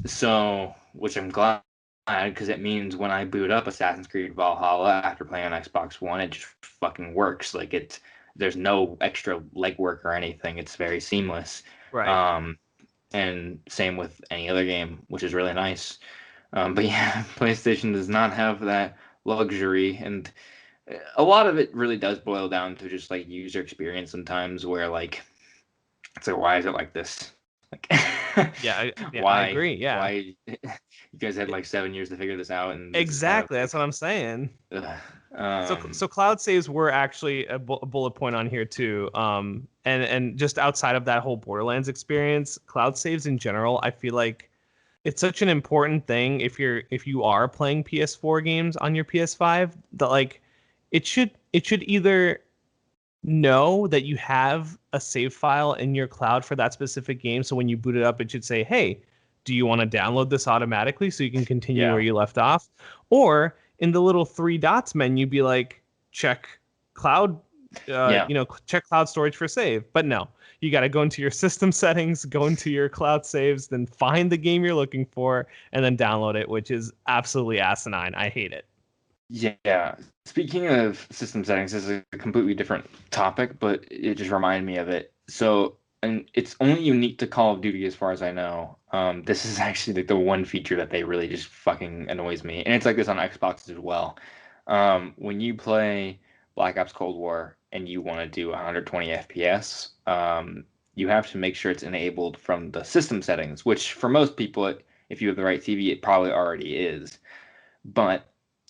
Speaker 1: So, which I'm glad because it means when I boot up Assassin's Creed Valhalla after playing on Xbox One, it just fucking works. Like there's no extra legwork or anything. It's very seamless.
Speaker 2: Right.
Speaker 1: And same with any other game, which is really nice. But yeah, PlayStation does not have that luxury, and a lot of it really does boil down to just like user experience sometimes, where like it's like, why is it like this? Like,
Speaker 2: I agree. Yeah,
Speaker 1: why you guys had like 7 years to figure this out, and
Speaker 2: exactly that's what I'm saying. So cloud saves were actually a bullet point on here too. And just outside of that whole Borderlands experience, cloud saves in general, I feel like it's such an important thing if you are playing PS4 games on your PS5 that like it should either know that you have a save file in your cloud for that specific game. So when you boot it up, it should say, "Hey, do you want to download this automatically so you can continue where
Speaker 1: Yeah.
Speaker 2: you left off?" Or in the little three dots menu, be like, "Check cloud,
Speaker 1: Yeah.
Speaker 2: check cloud storage for save." But no, you got to go into your system settings, go into your cloud saves, then find the game you're looking for, and then download it, which is absolutely asinine. I hate it.
Speaker 1: Yeah. Speaking of system settings, this is a completely different topic, but it just reminded me of it. So, and it's only unique to Call of Duty as far as I know. This is actually like the one feature that they really just fucking annoys me, and it's like this on Xbox as well. When you play Black Ops Cold War and you want to do 120 FPS, you have to make sure it's enabled from the system settings, which for most people, if you have the right TV, it probably already is. But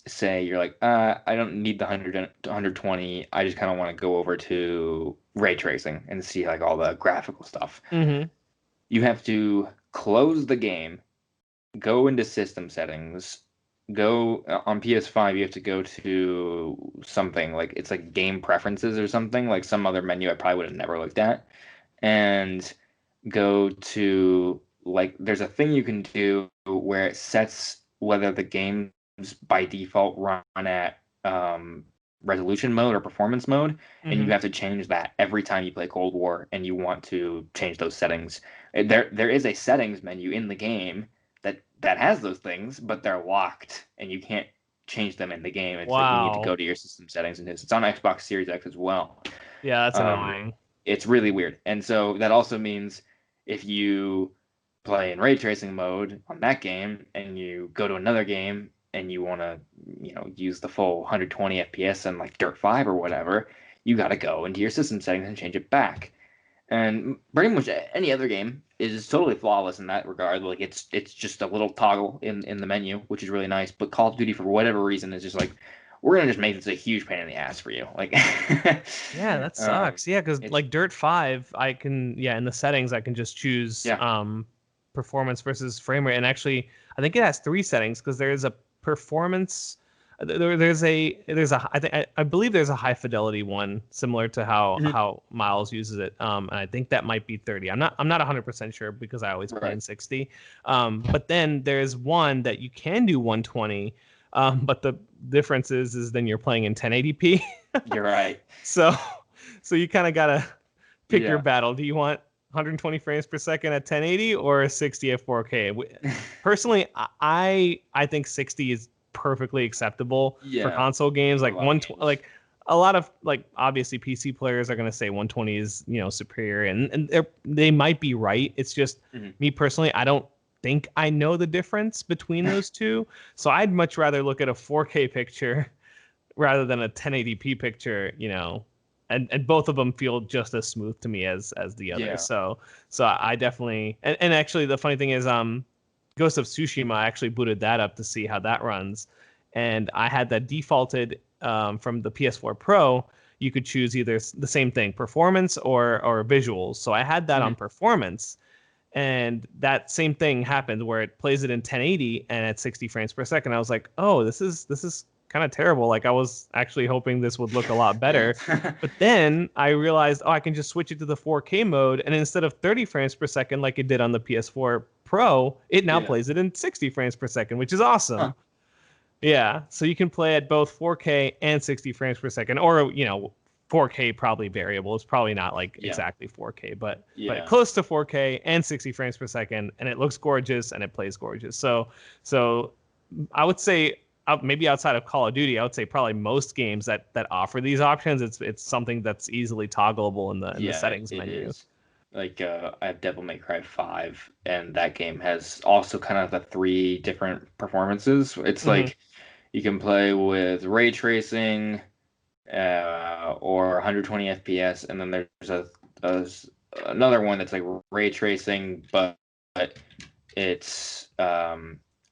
Speaker 1: say you're like, I don't need the 100 to 120. I just kind of want to go over to ray tracing and see like all the graphical stuff.
Speaker 2: Mm-hmm.
Speaker 1: You have to close the game, go into system settings, go on PS5, you have to go to something like it's like game preferences or something, like some other menu I probably would have never looked at, and go to like there's a thing you can do where it sets whether the games by default run at resolution mode or performance mode, and you
Speaker 2: Mm-hmm.
Speaker 1: have to change that every time you play Cold War and you want to change those settings. There is a settings menu in the game that has those things, but they're locked and you can't change them in the game. It's like you need to
Speaker 2: Wow.
Speaker 1: go to your system settings, and it's on Xbox Series X as well.
Speaker 2: Yeah, that's
Speaker 1: Um,
Speaker 2: annoying.
Speaker 1: it's really weird. And so that also means if you play in ray tracing mode on that game and you go to another game and you want to, use the full 120 FPS and like Dirt 5 or whatever, you got to go into your system settings and change it back. And pretty much any other game is totally flawless in that regard. Like it's just a little toggle in the menu, which is really nice. But Call of Duty, for whatever reason, is just like we're gonna just make this a huge pain in the ass for you. Like,
Speaker 2: Yeah, that
Speaker 1: um,
Speaker 2: sucks. Yeah, because
Speaker 1: it's
Speaker 2: like Dirt 5, I can, yeah, in the settings, I can just choose
Speaker 1: yeah,
Speaker 2: performance versus frame rate. And actually, I think it has three settings because there's a performance. I believe there's a high fidelity one similar to
Speaker 1: mhm,
Speaker 2: how Miles uses it. And I think that might be 30. I'm not 100% sure because I always play
Speaker 1: right.
Speaker 2: in 60. But then there's one that you can do 120. But the difference is then you're playing in 1080p.
Speaker 1: You're right.
Speaker 2: So, so you kind of gotta pick your
Speaker 1: Yeah.
Speaker 2: battle. Do you want 120 frames per second at 1080 or 60 at 4K? Personally, I think 60 is perfectly acceptable for
Speaker 1: Yeah.
Speaker 2: console games.
Speaker 1: For a
Speaker 2: Like
Speaker 1: lot of games.
Speaker 2: like a lot of like obviously PC players are gonna say 120 is superior, and they might be right. It's just
Speaker 1: Mhm.
Speaker 2: me personally, I don't think I know the difference between those two. So I'd much rather look at a 4K picture rather than a 1080p picture, and both of them feel just as smooth to me as the other.
Speaker 1: Yeah.
Speaker 2: So I definitely and actually the funny thing is Ghost of Tsushima, I actually booted that up to see how that runs, and I had that defaulted from the PS4 Pro. You could choose either the same thing, performance or visuals. So I had that on
Speaker 1: Mhm.
Speaker 2: performance, and that same thing happened where it plays it in 1080 and at 60 frames per second. I was like, oh, this is kind of terrible. Like I was actually hoping this would look a lot
Speaker 1: Yeah.
Speaker 2: better. But then I realized, oh, I can just switch it to the 4K mode, and instead of 30 frames per second like it did on the PS4 Pro, it now
Speaker 1: Yeah.
Speaker 2: plays it in 60 frames per second, which is
Speaker 1: Huh.
Speaker 2: awesome. Yeah, so you can play at both 4K and 60 frames per second, or 4K probably variable. It's probably not like
Speaker 1: Yeah.
Speaker 2: exactly 4K, but
Speaker 1: Yeah.
Speaker 2: close to 4K and 60 frames per second, and it looks gorgeous and it plays gorgeous. So I would say maybe outside of Call of Duty, I would say probably most games that offer these options, it's something that's easily toggleable in the
Speaker 1: Yeah,
Speaker 2: settings
Speaker 1: it
Speaker 2: menu.
Speaker 1: is. Like I have Devil May Cry 5, and that game has also kind of the three different performances. It's
Speaker 2: Hmm.
Speaker 1: like you can play with ray tracing, or 120 FPS, and then there's a another one that's like ray tracing, but it's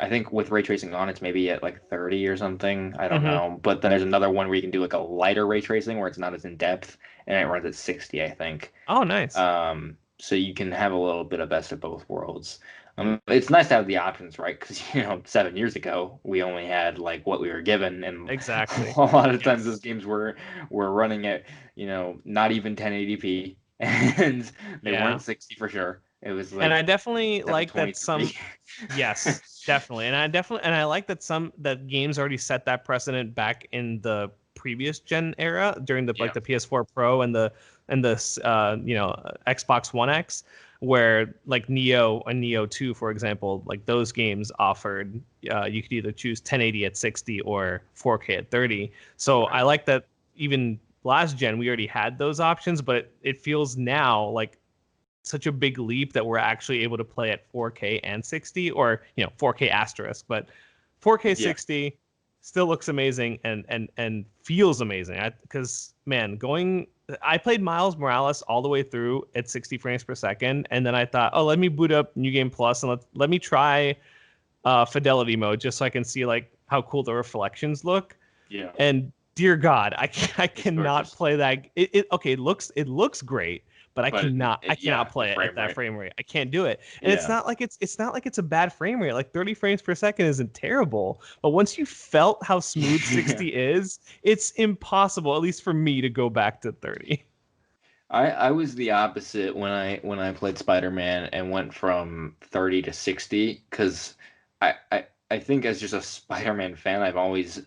Speaker 1: I think with ray tracing on, it's maybe at like 30 or something. I don't
Speaker 2: Hmm.
Speaker 1: know. But then there's another one where you can do like a lighter ray tracing where it's not as in depth, and it runs at 60, I think.
Speaker 2: Oh, nice.
Speaker 1: So you can have a little bit of best of both worlds. It's nice to have the options, right? Because 7 years ago we only had like what we were given, and
Speaker 2: Exactly.
Speaker 1: a lot of times those
Speaker 2: Yes.
Speaker 1: games were running at not even 1080p, and they
Speaker 2: Yeah.
Speaker 1: weren't 60 for sure. It was
Speaker 2: And
Speaker 1: like
Speaker 2: I definitely like that
Speaker 1: 720p.
Speaker 2: some, yes, definitely. And I like that that games already set that precedent back in the previous gen era during the
Speaker 1: Yeah,
Speaker 2: the PS4 Pro and the Xbox One X, where like Neo and Neo 2, for example, like those games offered you could either choose 1080 at 60 or 4K at 30. So I
Speaker 1: right.
Speaker 2: like that even last gen we already had those options, but it feels now like such a big leap that we're actually able to play at 4K and 60, or 4K asterisk, but 4K
Speaker 1: Yeah.
Speaker 2: 60 still looks amazing and feels amazing. Because man, I played Miles Morales all the way through at 60 frames per second, and then I thought, oh, let me boot up New Game Plus and let me try fidelity mode just so I can see like how cool the reflections look.
Speaker 1: Yeah.
Speaker 2: And dear God, I
Speaker 1: It's
Speaker 2: cannot
Speaker 1: gorgeous.
Speaker 2: play that. Okay, it looks great, but
Speaker 1: But
Speaker 2: I
Speaker 1: yeah,
Speaker 2: cannot
Speaker 1: the
Speaker 2: play it at
Speaker 1: frame
Speaker 2: that
Speaker 1: rate.
Speaker 2: frame rate. I can't do it. And
Speaker 1: Yeah.
Speaker 2: it's not like it's a bad frame rate. Like 30 frames per second isn't terrible, but once you felt how smooth
Speaker 1: Yeah.
Speaker 2: 60 is, it's impossible, at least for me, to go back to 30.
Speaker 1: I was the opposite when I played Spider-Man and went from 30 to 60, because I think as just a Spider-Man fan, I've always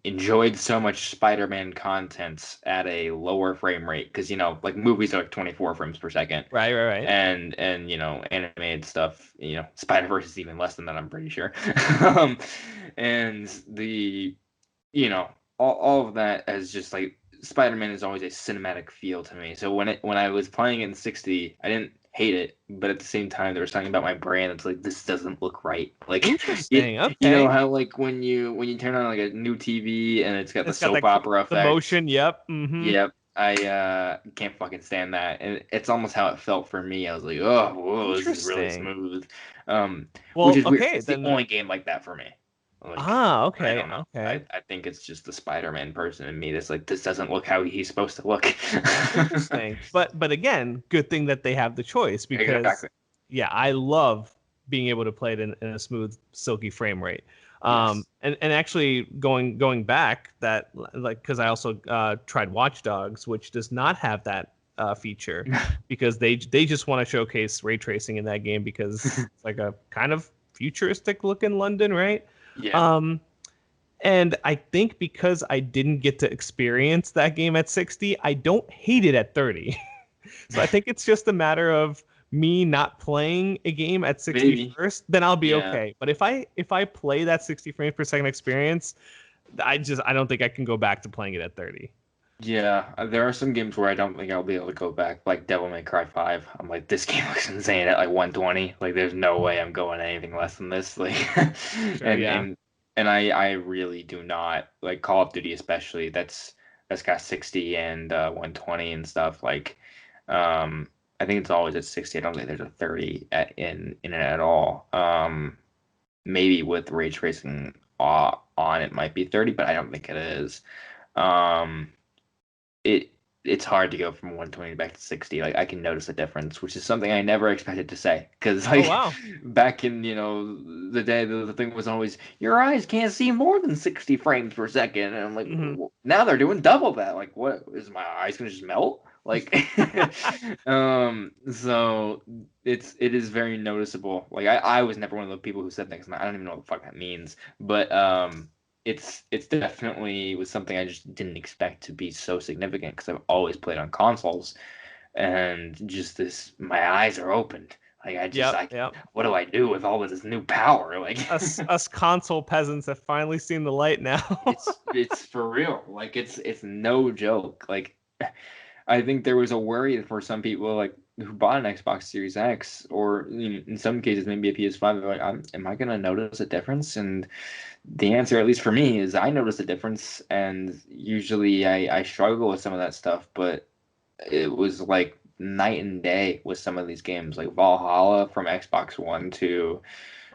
Speaker 1: enjoyed so much Spider-Man content at a lower frame rate, because like movies are like 24 frames per second,
Speaker 2: Right, right, right.
Speaker 1: and animated stuff, Spider-Verse is even less than that, I'm pretty sure. um, and the you know, all of that as just like Spider-Man is always a cinematic feel to me. So when I was playing it in 60, I didn't hate it, but at the same time there was something about my brain that's like, this doesn't look right. Like
Speaker 2: Interesting.
Speaker 1: you know
Speaker 2: Okay.
Speaker 1: how like when you turn on like a new TV and it's got the
Speaker 2: It's got
Speaker 1: soap
Speaker 2: that
Speaker 1: opera
Speaker 2: the
Speaker 1: effect.
Speaker 2: motion. Yep. Mm-hmm.
Speaker 1: Yep. I can't fucking stand that. And it's almost how it felt for me. I was like, oh, whoa, this is really
Speaker 2: Interesting.
Speaker 1: smooth. Which
Speaker 2: Well,
Speaker 1: is weird.
Speaker 2: okay,
Speaker 1: It's the
Speaker 2: then.
Speaker 1: only game like that for me. Like, I
Speaker 2: Okay,
Speaker 1: don't know.
Speaker 2: okay.
Speaker 1: I think it's just the Spider-Man person in me that's like, this doesn't look how he's supposed to look.
Speaker 2: Interesting. But again, good thing that they have the choice because
Speaker 1: Exactly.
Speaker 2: yeah, I love being able to play it in a smooth, silky frame rate.
Speaker 1: Yes.
Speaker 2: And actually going back that like because I also tried Watch Dogs, which does not have that feature because they just want to showcase ray tracing in that game because it's like a kind of futuristic looking London, right?
Speaker 1: Yeah.
Speaker 2: Um, and I think because I didn't get to experience that game at 60, I don't hate it at 30. So I think it's just a matter of me not playing a game at 60
Speaker 1: Maybe.
Speaker 2: first, then I'll be
Speaker 1: Yeah.
Speaker 2: okay. But if I play that 60 frames per second experience, I don't think I can go back to playing it at 30.
Speaker 1: Yeah. There are some games where I don't think I'll be able to go back, like Devil May Cry 5. I'm like, this game looks insane at like 120. Like, there's no way I'm going anything less than this. Like,
Speaker 2: Sure,
Speaker 1: and
Speaker 2: yeah.
Speaker 1: and and I really do not like Call of Duty, especially. That's got 60 and 120 and stuff. Like, I think it's always at 60. I don't think there's a 30 in it at all. Maybe with ray tracing on it might be 30, but I don't think it is. Um, it it's hard to go from 120 back to 60. Like, I can notice a difference, which is something I never expected to say. Because
Speaker 2: Oh
Speaker 1: like
Speaker 2: wow.
Speaker 1: back in the day, the thing was always your eyes can't see more than 60 frames per second, and I'm like,
Speaker 2: Hmm.
Speaker 1: now they're doing double that. Like, what is my eyes gonna just melt? Like, so it is very noticeable. Like, I was never one of the people who said things. I don't even know what the fuck that means, but it's definitely was something I just didn't expect to be so significant, because I've always played on consoles, and just this, my eyes are opened. Like,
Speaker 2: Yep, yep.
Speaker 1: what do I do with all of this new power? Like,
Speaker 2: Us console peasants have finally seen the light now.
Speaker 1: it's for real. Like, it's no joke. Like, I think there was a worry for some people, like, who bought an Xbox Series X, or in some cases maybe a PS5. They're like, am I gonna notice a difference? And the answer, at least for me, is I notice a difference, and usually I struggle with some of that stuff, but it was like night and day with some of these games, like Valhalla from Xbox One to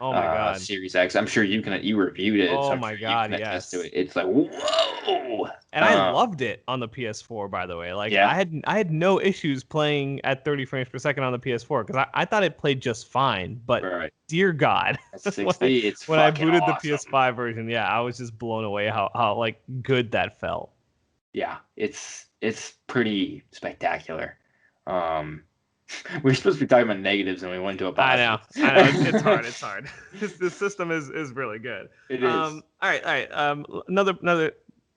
Speaker 2: Oh my god.
Speaker 1: Series X. I'm sure you reviewed it, so
Speaker 2: Oh
Speaker 1: I'm
Speaker 2: my
Speaker 1: sure you
Speaker 2: god,
Speaker 1: can attest to
Speaker 2: yes.
Speaker 1: it. It's like whoa.
Speaker 2: And I loved it on the PS4, by the way. Like
Speaker 1: Yeah.
Speaker 2: I had no issues playing at 30 frames per second on the PS4 because I thought it played just fine. But
Speaker 1: Right.
Speaker 2: dear God,
Speaker 1: At
Speaker 2: when
Speaker 1: 60, it's
Speaker 2: when I
Speaker 1: fucking
Speaker 2: booted the
Speaker 1: awesome.
Speaker 2: PS5 version, yeah, I was just blown away how like good that felt.
Speaker 1: Yeah, it's pretty spectacular. Um, we're supposed to be talking about negatives, and we went to a positive.
Speaker 2: I know. It's hard. It's hard. This system is really good.
Speaker 1: It is.
Speaker 2: All right. Another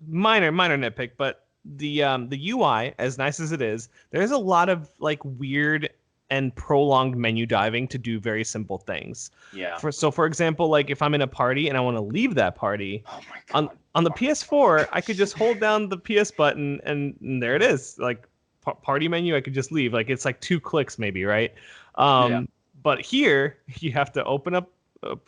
Speaker 2: minor nitpick, but the UI, as nice as it is, there's a lot of like weird and prolonged menu diving to do very simple things.
Speaker 1: Yeah.
Speaker 2: For example, like if I'm in a party and I want to leave that party,
Speaker 1: Oh my
Speaker 2: on
Speaker 1: God.
Speaker 2: on the PS4, I could just hold down the PS button and there it is. Like party menu, I could just leave. Like it's like 2 clicks maybe, right?
Speaker 1: Yeah.
Speaker 2: But here you have to open up,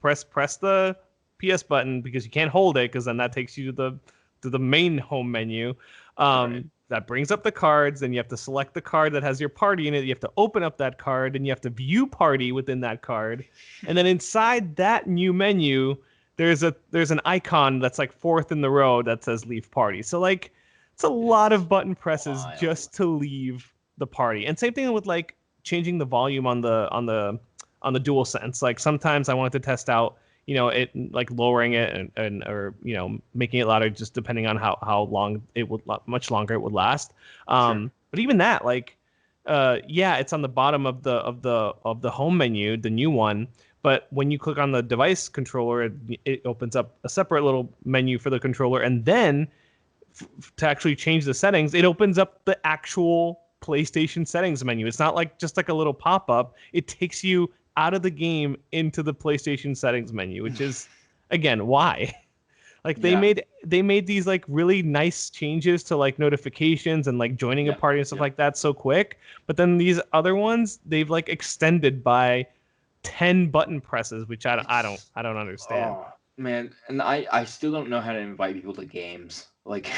Speaker 2: press the PS button because you can't hold it because then that takes you to the main home menu.
Speaker 1: Right.
Speaker 2: That brings up the cards. Then you have to select the card that has your party in it. You have to open up that card, and you have to view party within that card. And then inside that new menu, there's an icon that's like fourth in the row that says leave party. So like it's a lot of button presses
Speaker 1: Wild.
Speaker 2: just to leave the party. And same thing with like changing the volume on the dual sense. Like sometimes I wanted to test out, it like lowering it and or making it louder just depending on how long it would much longer it would last.
Speaker 1: Sure.
Speaker 2: But even that, like, yeah, it's on the bottom of the home menu, the new one. But when you click on the device controller, it opens up a separate little menu for the controller, and then to actually change the settings, it opens up the actual PlayStation settings menu. It's not like just like a little pop-up. It takes you out of the game into the PlayStation settings menu, which is again, why? Like
Speaker 1: Yeah.
Speaker 2: they made these like really nice changes to like notifications and like joining a
Speaker 1: Yep.
Speaker 2: party and stuff
Speaker 1: Yep.
Speaker 2: like that so quick, but then these other ones they've like extended by 10 button presses, which
Speaker 1: It's
Speaker 2: I don't understand.
Speaker 1: oh man, and I still don't know how to invite people to games. Like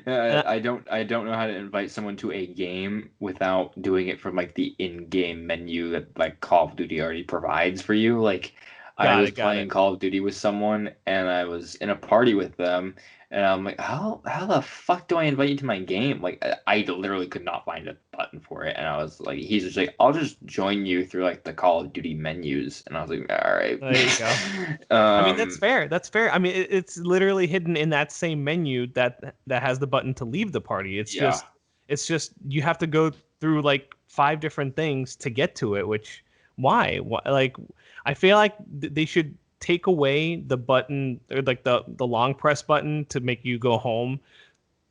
Speaker 2: And
Speaker 1: I don't know how to invite someone to a game without doing it from like the in-game menu that like Call of Duty already provides for you. Like I was
Speaker 2: got
Speaker 1: playing
Speaker 2: it.
Speaker 1: Call of Duty with someone and I was in a party with them and I'm like, how the fuck do I invite you to my game? Like I literally could not find a button for it, and I was like, he's just like, I'll just join you through like the Call of Duty menus, and I was like, all right.
Speaker 2: There you go. I mean, that's
Speaker 1: um,
Speaker 2: fair. That's fair. I mean, it's literally hidden in that same menu that has the button to leave the party.
Speaker 1: yeah,
Speaker 2: It's just you have to go through like 5 different things to get to it. Which why? Like, I feel like they should take away the button or like the long press button to make you go home.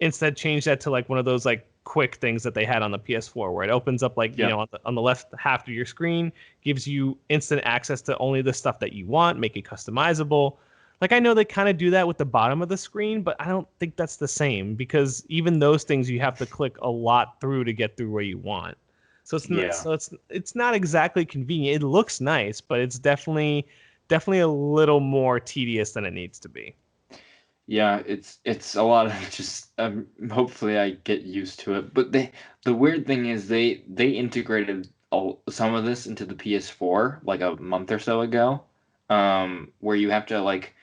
Speaker 2: Instead, change that to like one of those like quick things that they had on the PS4, where it opens up like
Speaker 1: yeah,
Speaker 2: on the left half of your screen, gives you instant access to only the stuff that you want, make it customizable. Like I know they kind of do that with the bottom of the screen, but I don't think that's the same because even those things you have to click a lot through to get through where you want.
Speaker 1: yeah.
Speaker 2: So it's not exactly convenient. It looks nice, but it's definitely a little more tedious than it needs to be.
Speaker 1: Yeah, it's a lot of just hopefully I get used to it. But the weird thing is they integrated some of this into the PS4 like a month or so ago, where you have to like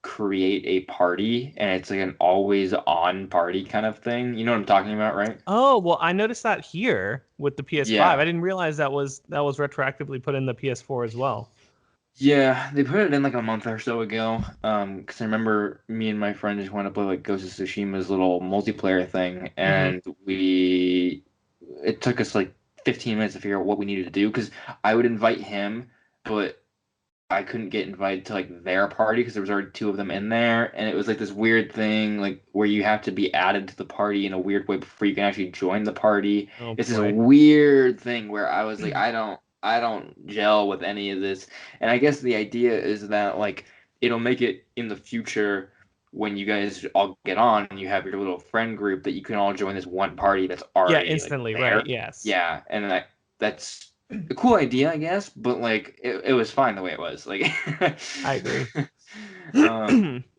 Speaker 1: create a party and it's like an always on party kind of thing. You know what I'm talking about, right?
Speaker 2: Oh, well, I noticed that here with the PS5.
Speaker 1: Yeah.
Speaker 2: I didn't realize that was retroactively put in the PS4 as well.
Speaker 1: Yeah, they put it in like a month or so ago. Because I remember me and my friend just wanted to play like Ghost of Tsushima's little multiplayer thing,
Speaker 2: Hmm.
Speaker 1: and it took us like 15 minutes to figure out what we needed to do. Because I would invite him, but I couldn't get invited to like their party because there was already two of them in there, and it was like this weird thing like where you have to be added to the party in a weird way before you can actually join the party.
Speaker 2: Oh
Speaker 1: It's this
Speaker 2: boy.
Speaker 1: weird thing where I was like, I don't gel with any of this, and I guess the idea is that like it'll make it in the future when you guys all get on and you have your little friend group that you can all join this one party that's
Speaker 2: Yeah,
Speaker 1: already like
Speaker 2: instantly, right?
Speaker 1: there.
Speaker 2: Yes.
Speaker 1: Yeah, and that's a cool idea, I guess, but like it was fine the way it was. Like,
Speaker 2: I agree.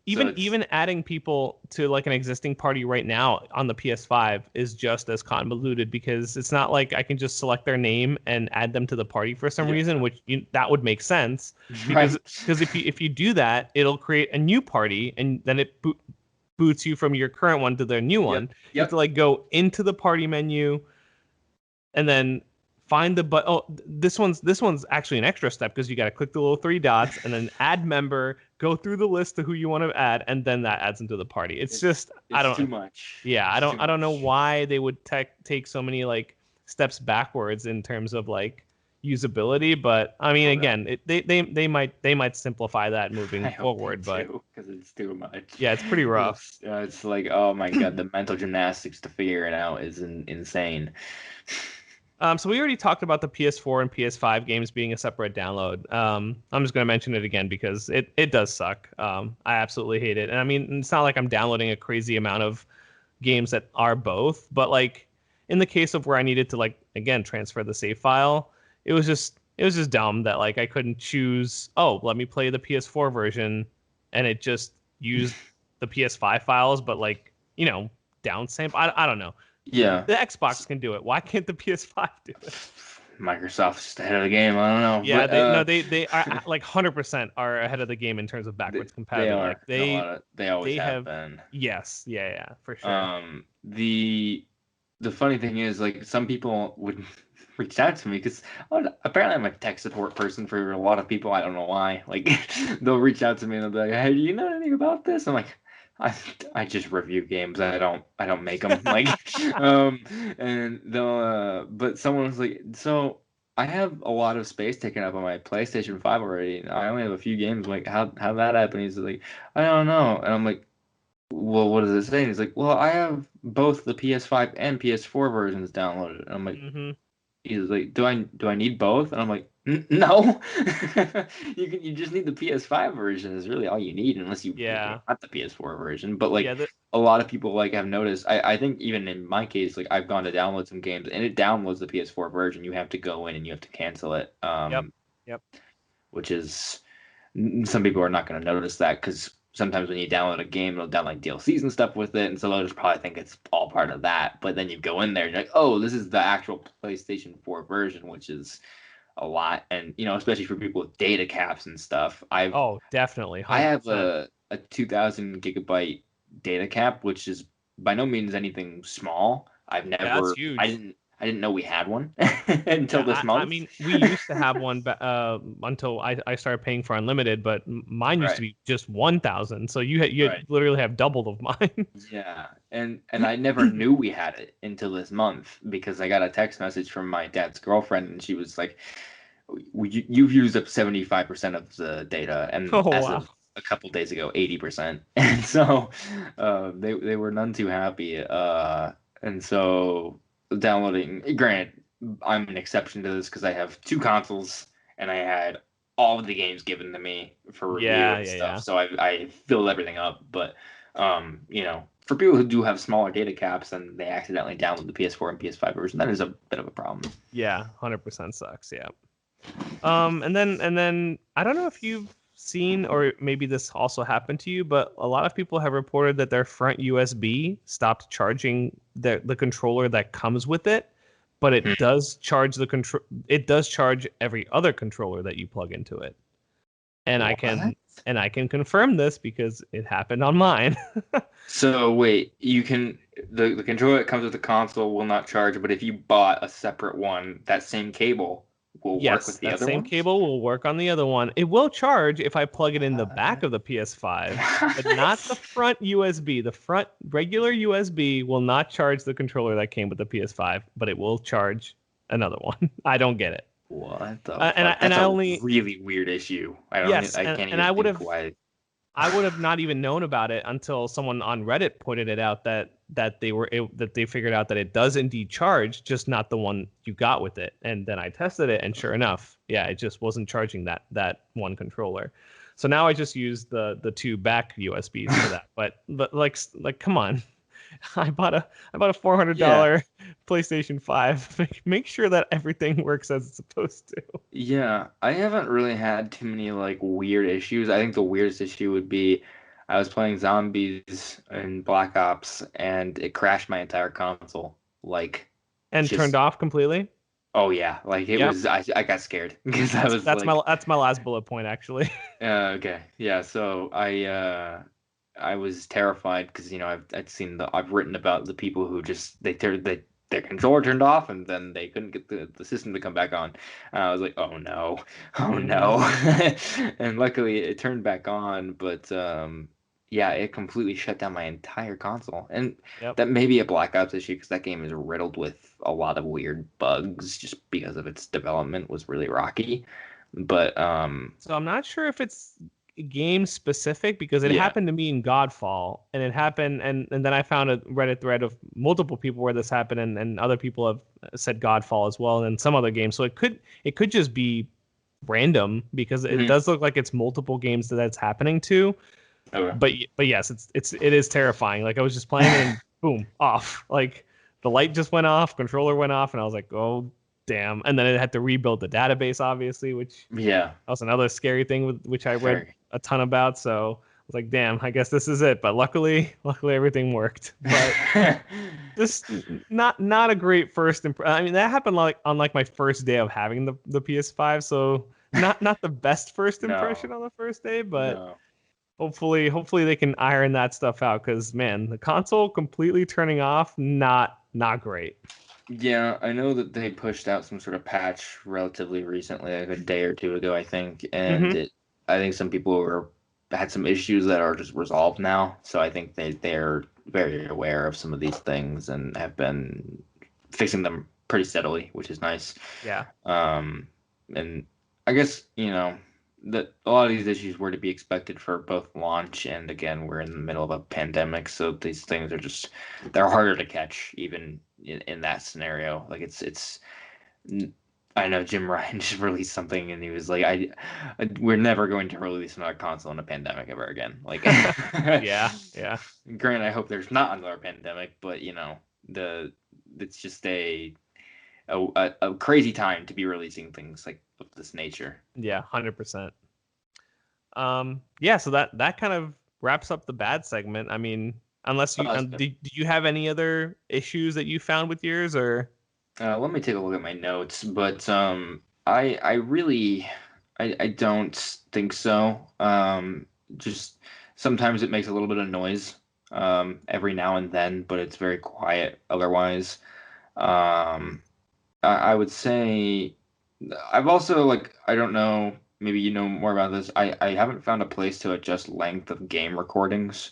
Speaker 2: Even adding people to like an existing party right now on the PS5 is just as convoluted because it's not like I can just select their name and add them to the party for some reason, which that would make sense because if you do that, it'll create a new party and then it boots you from your current one to their new one. You have to like go into the party menu and then find the this one's actually an extra step because you got to click the little 3 dots and then add member, go through the list of who you want to add, and then that adds into the party. It's I don't
Speaker 1: too much.
Speaker 2: Yeah, I don't know why they would take so many like steps backwards in terms of like usability, but I mean, again, they might simplify that moving forward, but
Speaker 1: because it's too much.
Speaker 2: Yeah, it's pretty rough.
Speaker 1: It's like, oh my god, the mental gymnastics to figure it out is insane.
Speaker 2: So we already talked about the PS4 and PS5 games being a separate download. I'm just going to mention it again because it does suck. I absolutely hate it. And I mean, it's not like I'm downloading a crazy amount of games that are both, but like in the case of where I needed to like, again, transfer the save file, it was just dumb that like I couldn't choose, let me play the PS4 version, and it just used the PS5 files, but like, downsample. I don't know.
Speaker 1: Yeah.
Speaker 2: The Xbox can do it. Why can't the PS5 do it?
Speaker 1: Microsoft's just ahead of the game. I don't know.
Speaker 2: Yeah, but, they are like 100% are ahead of the game in terms of backwards compatibility.
Speaker 1: They always have been.
Speaker 2: Yes, yeah, for sure.
Speaker 1: The funny thing is, like, some people would reach out to me because apparently I'm a tech support person for a lot of people. I don't know why. Like, they'll reach out to me and they'll be like, "Hey, do you know anything about this?" I'm like, I just review games. I don't make them. Like, and they'll. But someone was like, "So I have a lot of space taken up on my PlayStation 5 already. And I only have a few games. Like, how that happen?" He's like, "I don't know." And I'm like, "Well, what does it say?" And he's like, "Well, I have both the PS5 and PS4 versions downloaded." And I'm like, He's like, "Do I need both?" And I'm like, "No." You just need the PS5 version is really all you need, unless you want the PS4 version. But like a lot of people like have noticed. I think even in my case, like I've gone to download some games and it downloads the PS4 version. You have to go in and you have to cancel it.
Speaker 2: Yep.
Speaker 1: Which is, some people are not going to notice that because sometimes when you download a game, it'll download DLCs and stuff with it, and so they'll just probably think it's all part of that. But then you go in there and you're like, oh, this is the actual PlayStation 4 version, which is a lot. And especially for people with data caps and stuff.
Speaker 2: Definitely. 100%.
Speaker 1: I have a 2,000 gigabyte data cap, which is by no means anything small. I've never.
Speaker 2: That's huge.
Speaker 1: I didn't know we had one until this month.
Speaker 2: I mean, we used to have one until I started paying for unlimited, but mine used to be just 1,000. So you literally have doubled of mine.
Speaker 1: Yeah, and I never knew we had it until this month because I got a text message from my dad's girlfriend, and she was like, "You've used up 75% of the data," and of a couple days ago, 80%, and so they were none too happy, and so. Downloading, granted, I'm an exception to this because I have 2 consoles and I had all of the games given to me for review and stuff. So I filled everything up. But for people who do have smaller data caps and they accidentally download the PS4 and PS5 version, that is a bit of a problem.
Speaker 2: Yeah, 100% sucks. Yeah. And then I don't know if you've seen, or maybe this also happened to you, but a lot of people have reported that their front USB stopped charging the controller that comes with it, but it does charge it does charge every other controller that you plug into it. And I can confirm this because it happened on mine.
Speaker 1: So wait, you can the controller that comes with the console will not charge, but if you bought a separate one, that same cable will work with the other one? Yes, that same
Speaker 2: cable will work on the other one. It will charge if I plug it in the back of the PS5, but not the front USB. The front regular USB will not charge the controller that came with the PS5, but it will charge another one. I don't get it.
Speaker 1: What the fuck? That's a really weird issue. I can't even think why.
Speaker 2: I would have not even known about it until someone on Reddit pointed it out that they figured out that it does indeed charge, just not the one you got with it. And then I tested it, and sure enough, it just wasn't charging that one controller. So now I just use the 2 back USBs for that. But like come on, I bought a
Speaker 1: Yeah.
Speaker 2: $400 PlayStation 5. Make sure that everything works as it's supposed to.
Speaker 1: Yeah, I haven't really had too many like weird issues. I think the weirdest issue would be I was playing zombies in Black Ops and it crashed my entire console. Like
Speaker 2: And turned
Speaker 1: just
Speaker 2: off completely.
Speaker 1: oh yeah, like it
Speaker 2: Yep.
Speaker 1: was I got scared because I
Speaker 2: That's
Speaker 1: was
Speaker 2: that's my
Speaker 1: like
Speaker 2: that's my last bullet point actually.
Speaker 1: okay. Yeah, so I was terrified because I'd seen I've written about the people who just their controller turned off and then they couldn't get the system to come back on. And I was like, oh no, oh
Speaker 2: Hmm.
Speaker 1: no. And luckily it turned back on, but yeah, it completely shut down my entire console. And
Speaker 2: Yep.
Speaker 1: that may be a Black Ops issue because that game is riddled with a lot of weird bugs just because of its development was really rocky. But
Speaker 2: So I'm not sure if it's game specific because it
Speaker 1: yeah.
Speaker 2: happened to me in Godfall, and it happened, and then I found a Reddit thread of multiple people where this happened, and other people have said Godfall as well, and some other games. So it could just be random because it
Speaker 1: Mhm.
Speaker 2: does look like it's multiple games that's happening to.
Speaker 1: Okay.
Speaker 2: But yes, it is terrifying. Like I was just playing and then boom, off. Like the light just went off, controller went off, and I was like, oh damn. And then it had to rebuild the database, obviously, which
Speaker 1: Yeah.
Speaker 2: that was another scary thing with which I read
Speaker 1: Very.
Speaker 2: a ton about. So I was like, damn, I guess this is it. But luckily everything worked. But just not a great first impression. I mean, that happened like on like my first day of having the PS5. So not the best first
Speaker 1: No.
Speaker 2: impression on the first day, but
Speaker 1: No.
Speaker 2: hopefully they can iron that stuff out because man, the console completely turning off, not great.
Speaker 1: Yeah, I know that they pushed out some sort of patch relatively recently, like a day or two ago, I think, and
Speaker 2: Hmm.
Speaker 1: I think some people were had some issues that are just resolved now. So I think they're very aware of some of these things and have been fixing them pretty steadily, which is nice.
Speaker 2: Yeah.
Speaker 1: Um, and I guess, that a lot of these issues were to be expected for both launch and again, we're in the middle of a pandemic, so these things are just they're harder to catch even in that scenario. Like I know Jim Ryan just released something and he was like, we're never going to release another console in a pandemic ever again. Like,
Speaker 2: Yeah, yeah.
Speaker 1: granted, I hope there's not another pandemic, but the it's just a crazy time to be releasing things like of this nature.
Speaker 2: Yeah, 100%. Yeah, so that kind of wraps up the bad segment. I mean, unless
Speaker 1: Oh,
Speaker 2: you
Speaker 1: that's good.
Speaker 2: do you have any other issues that you found with yours or
Speaker 1: Let me take a look at my notes, but I really, I don't think so. Just sometimes it makes a little bit of noise, every now and then, but it's very quiet otherwise. Um, I would say I've also like I don't know, maybe you know more about this. I haven't found a place to adjust length of game recordings.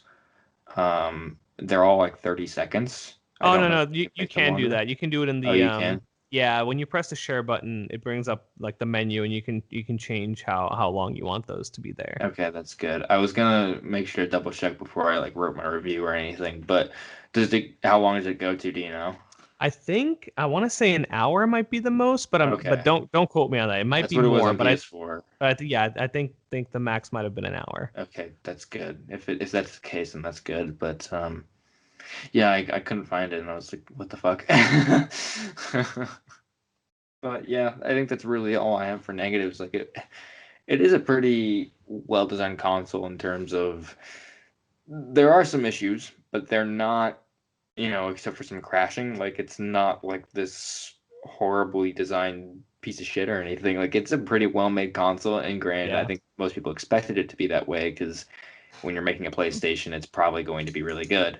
Speaker 1: They're all like 30 seconds. I
Speaker 2: Oh
Speaker 1: don't
Speaker 2: no
Speaker 1: know if
Speaker 2: no,
Speaker 1: you
Speaker 2: you,
Speaker 1: can
Speaker 2: you
Speaker 1: make them
Speaker 2: can do
Speaker 1: longer.
Speaker 2: that. You can do it in
Speaker 1: Oh,
Speaker 2: the
Speaker 1: you can?
Speaker 2: yeah, when you press the share button, it brings up like the menu and you can change how long you want those to be there.
Speaker 1: Okay, that's good. I was gonna make sure to double check before I like wrote my review or anything, but how long does it go to, do you know?
Speaker 2: I think I want to say an hour might be the most, but
Speaker 1: Okay.
Speaker 2: don't quote me on that. It might
Speaker 1: That's
Speaker 2: be
Speaker 1: what it was
Speaker 2: more,
Speaker 1: on
Speaker 2: but
Speaker 1: PS4.
Speaker 2: yeah, I think the max might have been an hour.
Speaker 1: Okay, that's good. If that's the case, then that's good. But yeah, I couldn't find it and I was like, what the fuck? But yeah, I think that's really all I have for negatives. Like it is a pretty well designed console in terms of there are some issues, but they're not, except for some crashing, like it's not like this horribly designed piece of shit or anything. Like it's a pretty well made console, and granted, I
Speaker 2: Yeah.
Speaker 1: think most people expected it to be that way because when you're making a PlayStation, it's probably going to be really good.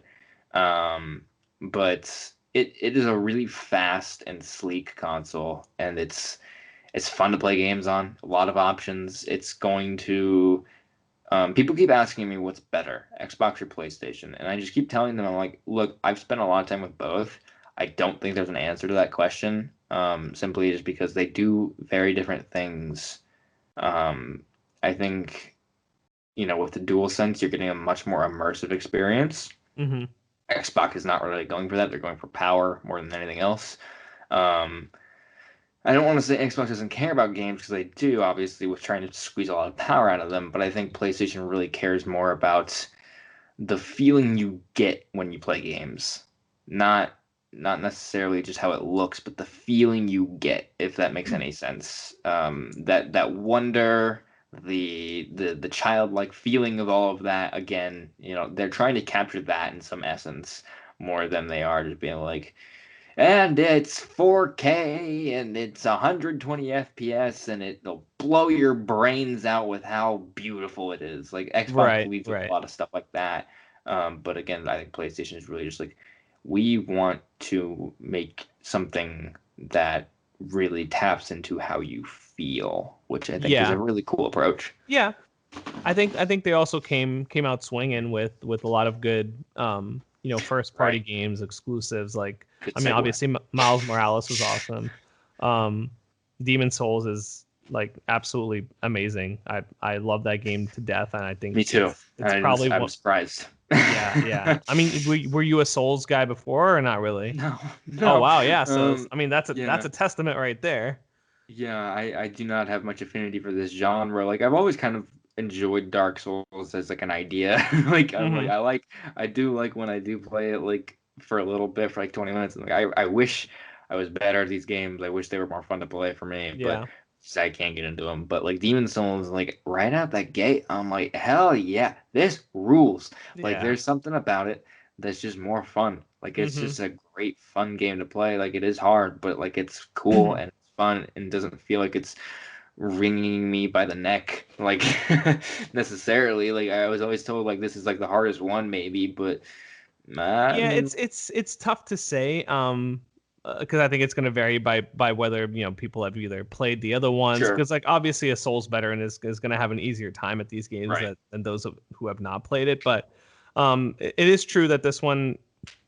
Speaker 1: Um, but it is a really fast and sleek console, and it's fun to play games on. A lot of options. It's going to people keep asking me what's better, Xbox or PlayStation, and I just keep telling them I'm like, look, I've spent a lot of time with both. I don't think there's an answer to that question, simply just because they do very different things. I think with the dual sense, you're getting a much more immersive experience.
Speaker 2: Hmm.
Speaker 1: Xbox is not really going for that; they're going for power more than anything else. Um, I don't want to say Xbox doesn't care about games because they do, obviously, with trying to squeeze a lot of power out of them. But I think PlayStation really cares more about the feeling you get when you play games, not necessarily just how it looks, but the feeling you get, if that makes any sense. That wonder, the childlike feeling of all of that. Again, they're trying to capture that in some essence more than they are just being like, and it's 4K and it's 120 FPS and it'll blow your brains out with how beautiful it is. Like Xbox
Speaker 2: Right,
Speaker 1: leads with a
Speaker 2: right.
Speaker 1: lot of stuff like that. But again, I think PlayStation is really just like, we want to make something that really taps into how you feel, which I think is a
Speaker 2: Yeah.
Speaker 1: really cool approach.
Speaker 2: Yeah. I think they also came out swinging with a lot of good first party
Speaker 1: Right.
Speaker 2: games, exclusives. Like,
Speaker 1: Good
Speaker 2: I mean,
Speaker 1: segue.
Speaker 2: obviously Miles Morales was awesome. um Demon Souls is like absolutely amazing. I love that game to death, and I think
Speaker 1: Me too.
Speaker 2: it's probably
Speaker 1: I'm
Speaker 2: one.
Speaker 1: surprised.
Speaker 2: Yeah. I mean, were you a Souls guy before or not really?
Speaker 1: No,
Speaker 2: Oh
Speaker 1: no.
Speaker 2: wow, yeah. So I mean, that's
Speaker 1: Yeah.
Speaker 2: a testament right there.
Speaker 1: Yeah, I do not have much affinity for this genre. Like I've always kind of enjoyed Dark Souls as like an idea. Like
Speaker 2: Hmm.
Speaker 1: I do like when I do play it like for a little bit for like 20 minutes. And like I wish I was better at these games. I wish they were more fun to play for me, but
Speaker 2: Yeah.
Speaker 1: just I can't get into them. But like Demon Souls, like right out that gate, I'm like, hell yeah, this rules. Like
Speaker 2: Yeah.
Speaker 1: there's something about it that's just more fun. Like it's
Speaker 2: Hmm.
Speaker 1: just a great fun game to play. Like it is hard, but like it's cool and fun and doesn't feel like it's wringing me by the neck like necessarily. Like I was always told like this is like the hardest one maybe, but
Speaker 2: Yeah,
Speaker 1: man,
Speaker 2: it's tough to say, because I think it's going to vary by whether people have either played the other ones,
Speaker 1: sure,
Speaker 2: because like obviously a Souls veteran is going to have an easier time at these games
Speaker 1: right,
Speaker 2: than those who have not played it. But it is true that this one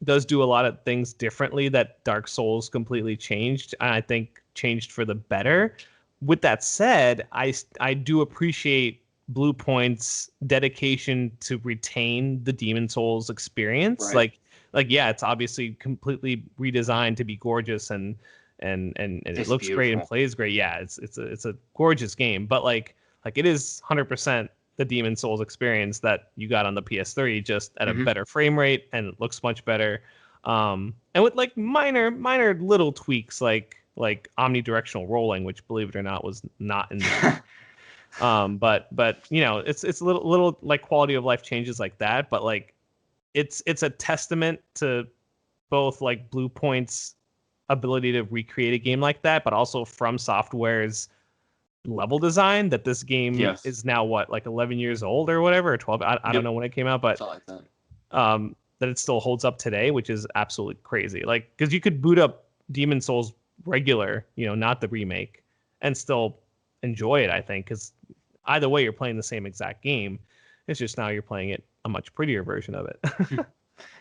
Speaker 2: does do a lot of things differently that Dark Souls completely changed, and I think changed for the better. With that said, I do appreciate Blue Point's dedication to retain the Demon Souls experience.
Speaker 1: right.
Speaker 2: Like yeah, it's obviously completely redesigned to be gorgeous and it
Speaker 1: It's
Speaker 2: looks great and
Speaker 1: beautiful.
Speaker 2: plays great. Yeah, it's a gorgeous game, but like it is 100% the Demon Souls experience that you got on the PS3, just at a
Speaker 1: Hmm.
Speaker 2: better frame rate, and it looks much better. And with like minor little tweaks like omnidirectional rolling, which believe it or not was not in the game. But it's little like quality of life changes like that, but like it's a testament to both like Blue Point's ability to recreate a game like that, but also From Software's level design, that this game
Speaker 1: Yes,
Speaker 2: is now what, like 11 years old or whatever, or 12. I don't
Speaker 1: yep,
Speaker 2: know when it came out, but
Speaker 1: something like that.
Speaker 2: that it still holds up today, which is absolutely crazy. Like, because you could boot up Demon Souls regular, not the remake, and still enjoy it, I think, because either way, you're playing the same exact game. It's just now you're playing it a much prettier version of it.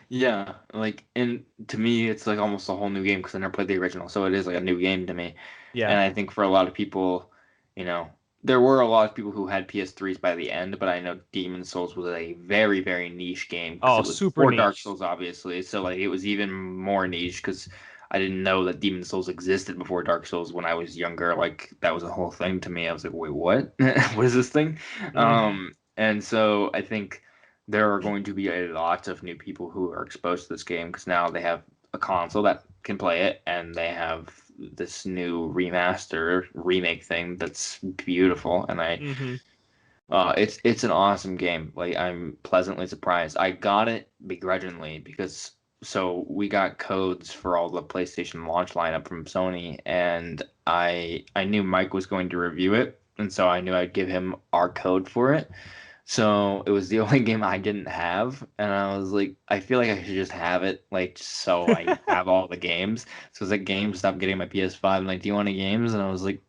Speaker 1: Yeah, like, and to me, it's like almost a whole new game because I never played the original, so it is like a new game to me.
Speaker 2: Yeah.
Speaker 1: And I think for a lot of people, you know, there were a lot of people who had PS3s by the end, but I know Demon Souls was a very, very niche game because
Speaker 2: Oh,
Speaker 1: it was
Speaker 2: super
Speaker 1: before Dark
Speaker 2: niche.
Speaker 1: Souls, obviously. So like it was even more niche because I didn't know that Demon Souls existed before Dark Souls when I was younger. Like that was a whole thing to me. I was like, wait, what? What is this thing?
Speaker 2: Hmm.
Speaker 1: And so I think there are going to be a lot of new people who are exposed to this game because now they have a console that can play it and they have this new remaster remake thing that's beautiful and I
Speaker 2: Hmm.
Speaker 1: it's an awesome game. Like I'm pleasantly surprised. I got it begrudgingly because so we got codes for all the PlayStation launch lineup from Sony and I knew Mike was going to review it and so I knew I'd give him our code for it. So it was the only game I didn't have, and I was like, I feel like I should just have it, like, just so I have all the games. So I was at GameStop getting my PS5, and like, do you want any games? And I was like,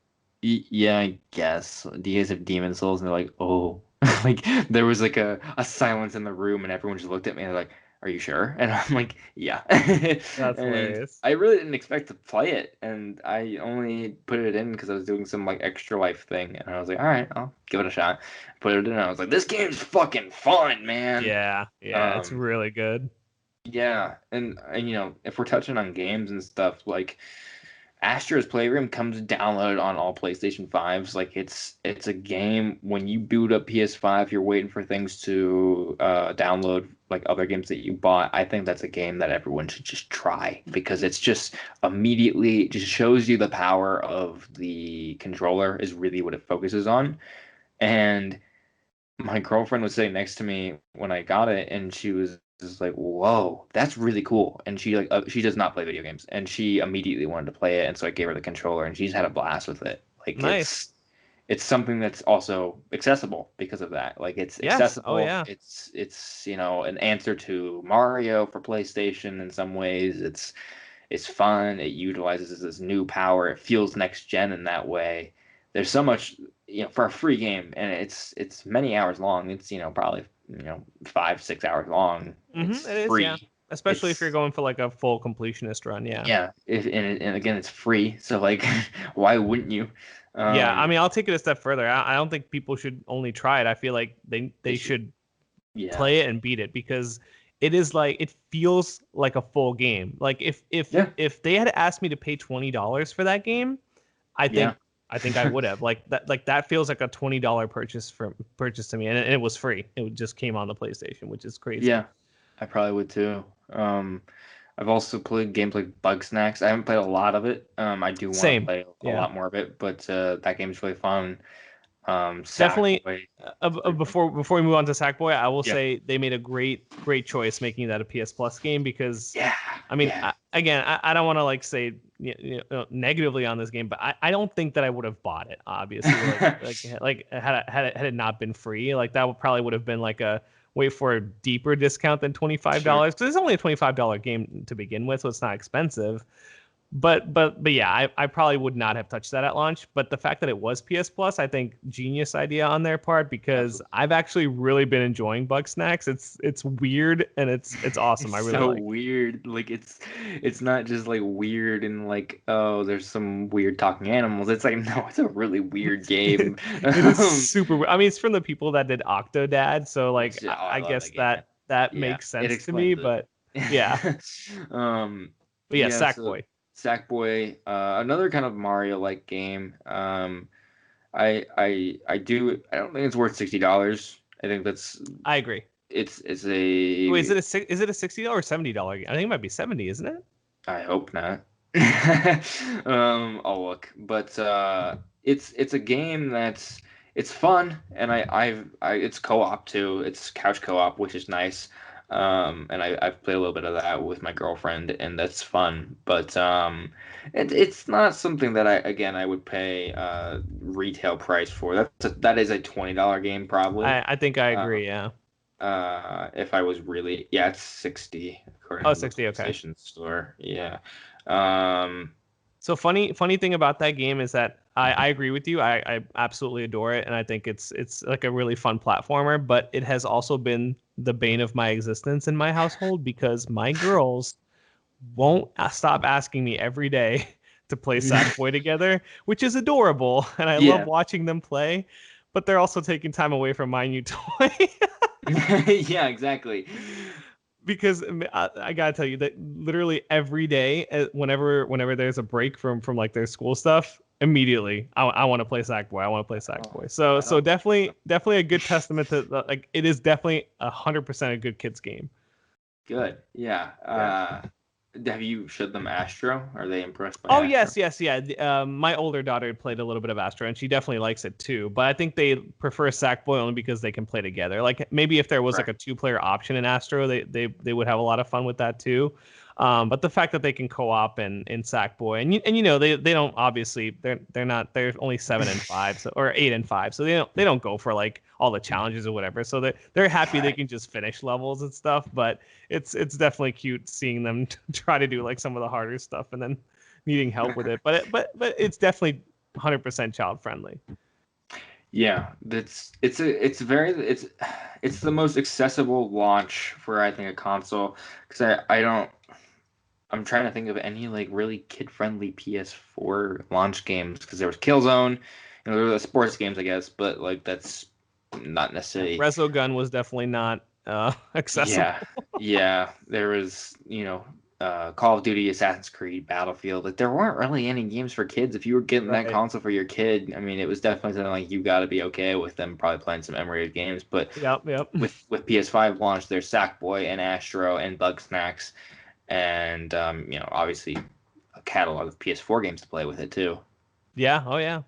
Speaker 1: yeah, I guess. Do you guys have Demon Souls? And they're like, oh, like there was like a silence in the room, and everyone just looked at me and they're like, are you sure? And I'm like, yeah.
Speaker 2: That's
Speaker 1: And
Speaker 2: hilarious.
Speaker 1: I really didn't expect to play it, and I only put it in because I was doing some like extra life thing, and I was like, all right, I'll give it a shot. Put it in, and I was like, this game's fucking fun, man.
Speaker 2: Yeah, it's
Speaker 1: Um,
Speaker 2: really good.
Speaker 1: yeah, and if we're touching on games and stuff, like Astro's Playroom comes downloaded on all PlayStation 5s. Like it's a game when you boot up PS5, you're waiting for things to download like other games that you bought. I think that's a game that everyone should just try because it's just immediately just shows you the power of the controller is really what it focuses on. And my girlfriend was sitting next to me when I got it, and she was just like, "Whoa, that's really cool." And she does not play video games, and she immediately wanted to play it, and so I gave her the controller, and she's had a blast with it. Like
Speaker 2: Nice.
Speaker 1: it's something that's also accessible because of that. Like it's
Speaker 2: Yes. Oh
Speaker 1: accessible.
Speaker 2: yeah.
Speaker 1: It's an answer to Mario for PlayStation in some ways. It's fun. It utilizes this new power. It feels next gen in that way. There's so much, for a free game, and it's many hours long. It's probably 5-6 hours long. It's
Speaker 2: It is. Yeah.
Speaker 1: free.
Speaker 2: Especially if you're
Speaker 1: It's
Speaker 2: going for like a full completionist run. Yeah.
Speaker 1: yeah. And again, it's free. So like, why wouldn't you?
Speaker 2: Yeah. I
Speaker 1: Um,
Speaker 2: mean, I'll take it a step further. I don't think people should only try it. I feel like
Speaker 1: they
Speaker 2: they
Speaker 1: should.
Speaker 2: should
Speaker 1: Yeah.
Speaker 2: play it and beat it because it feels like a full game. Like
Speaker 1: Yeah.
Speaker 2: if they had asked me to pay $20 for that game, I
Speaker 1: Yeah.
Speaker 2: think I think I would have. That feels like a $20 purchase to me, and it was free. It just came on the PlayStation, which is crazy.
Speaker 1: Yeah. I probably would too. I've also played games like Bug Snacks. I haven't played a lot of it. I do want to
Speaker 2: Same.
Speaker 1: play a
Speaker 2: Yeah.
Speaker 1: lot more of it, but that game's really fun.
Speaker 2: Definitely.
Speaker 1: Sackboy.
Speaker 2: Before we move on to Sackboy, I will
Speaker 1: Yeah.
Speaker 2: say they made a great choice making that a PS Plus game because
Speaker 1: Yeah.
Speaker 2: I mean,
Speaker 1: Yeah.
Speaker 2: I don't want to like say negatively on this game, but I don't think that I would have bought it. Obviously, like had it not been free, like that probably would have been like a wait for a deeper discount than
Speaker 1: Sure.
Speaker 2: $25 because it's only a $25 game to begin with, so it's not expensive. But yeah, I probably would not have touched that at launch. But the fact that it was PS Plus, I think genius idea on their part because
Speaker 1: Absolutely.
Speaker 2: I've actually really been enjoying Bug Snacks. It's weird and it's awesome.
Speaker 1: It's
Speaker 2: I really
Speaker 1: so
Speaker 2: like.
Speaker 1: weird. Like it's not just like weird and like, oh, there's some weird talking animals. It's like, no, it's a really weird game.
Speaker 2: It is super. I mean, it's from the people that did Octodad, so like
Speaker 1: Which, oh, I
Speaker 2: I
Speaker 1: love
Speaker 2: guess
Speaker 1: that game.
Speaker 2: that
Speaker 1: Yeah,
Speaker 2: makes
Speaker 1: it
Speaker 2: sense to me.
Speaker 1: explains it.
Speaker 2: But yeah,
Speaker 1: Um,
Speaker 2: but yeah,
Speaker 1: yeah, so
Speaker 2: Sackboy.
Speaker 1: Sackboy, another kind of Mario-like game. I don't think it's worth $60. I think
Speaker 2: I agree.
Speaker 1: it's
Speaker 2: Wait,
Speaker 1: a
Speaker 2: is it a $60 or $70 game? I think it might be 70, isn't it?
Speaker 1: I hope not. I'll look, but it's a game it's fun, and it's co-op too. It's couch co-op, which is nice. And I've played a little bit of that with my girlfriend, and that's fun. But it's not something that I would pay retail price for. That is a $20 game probably.
Speaker 2: I think I
Speaker 1: Uh,
Speaker 2: agree. Yeah.
Speaker 1: if I was really, yeah, it's 60
Speaker 2: Oh,
Speaker 1: according to the
Speaker 2: 60. Okay.
Speaker 1: PlayStation Store. Yeah. Um,
Speaker 2: So funny thing about that game is that I agree with you. I absolutely adore it, and I think it's like a really fun platformer. But it has also been the bane of my existence in my household because my girls won't stop asking me every day to play Sackboy together, which is adorable, and I love
Speaker 1: yeah.
Speaker 2: watching them play. But they're also taking time away from my new toy.
Speaker 1: Yeah, exactly.
Speaker 2: Because I gotta tell you that literally every day, whenever there's a break from like their school stuff, immediately I want to play Sackboy. I want to play
Speaker 1: Oh,
Speaker 2: Sackboy. So
Speaker 1: that'll
Speaker 2: definitely a good testament to like it is definitely 100% a good kids game.
Speaker 1: good. Yeah.
Speaker 2: Yeah.
Speaker 1: Have you showed them Astro? Are they impressed by
Speaker 2: Oh
Speaker 1: Astro?
Speaker 2: yes, yeah. My older daughter played a little bit of Astro, and she definitely likes it too. But I think they prefer Sackboy only because they can play together. Like maybe if there was
Speaker 1: Right.
Speaker 2: like a two-player option in Astro, they would have a lot of fun with that too. But the fact that they can co-op in Sackboy, and you know they don't obviously they're only 7 and 5 or 8 and 5, so they don't go for like all the challenges or whatever. So they're happy they
Speaker 1: Right.
Speaker 2: can just finish levels and stuff. But it's definitely cute seeing them try to do like some of the harder stuff and then needing help with it. But it's definitely 100% child friendly.
Speaker 1: Yeah, it's the most accessible launch for I think a console because I don't I'm trying to think of any like really kid-friendly PS4 launch games because there was Killzone, there were the sports games I guess, but like that's not
Speaker 2: Yeah,
Speaker 1: necessarily.
Speaker 2: Resogun was definitely not accessible.
Speaker 1: Yeah, yeah. There was, Call of Duty, Assassin's Creed, Battlefield. Like there weren't really any games for kids. If you were getting that
Speaker 2: Right.
Speaker 1: console for your kid, I mean, it was definitely something like you got to be okay with them probably playing some M-rated games. But
Speaker 2: Yep.
Speaker 1: with PS5 launch, there's Sackboy and Astro and Bugsnax, and obviously a catalog of PS4 games to play with it too.
Speaker 2: Yeah. Oh yeah.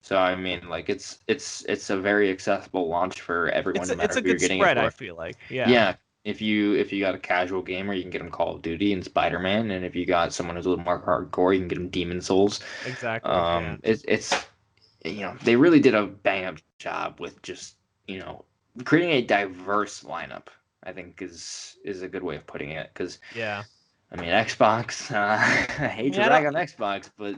Speaker 1: So I mean, like it's a very accessible launch for everyone, no
Speaker 2: It's
Speaker 1: matter
Speaker 2: a
Speaker 1: who you're
Speaker 2: good
Speaker 1: getting it
Speaker 2: spread, I
Speaker 1: for.
Speaker 2: feel like. Yeah.
Speaker 1: Yeah, if you got a casual gamer, you can get them Call of Duty and Spider-Man, and if you got someone who's a little more hardcore, you can get them Demon Souls.
Speaker 2: Exactly. Yeah.
Speaker 1: It's they really did a bang up job with just creating a diverse lineup. I think is a good way of putting it because
Speaker 2: Yeah.
Speaker 1: I mean Xbox. I hate to
Speaker 2: Yeah.
Speaker 1: rag on Xbox, but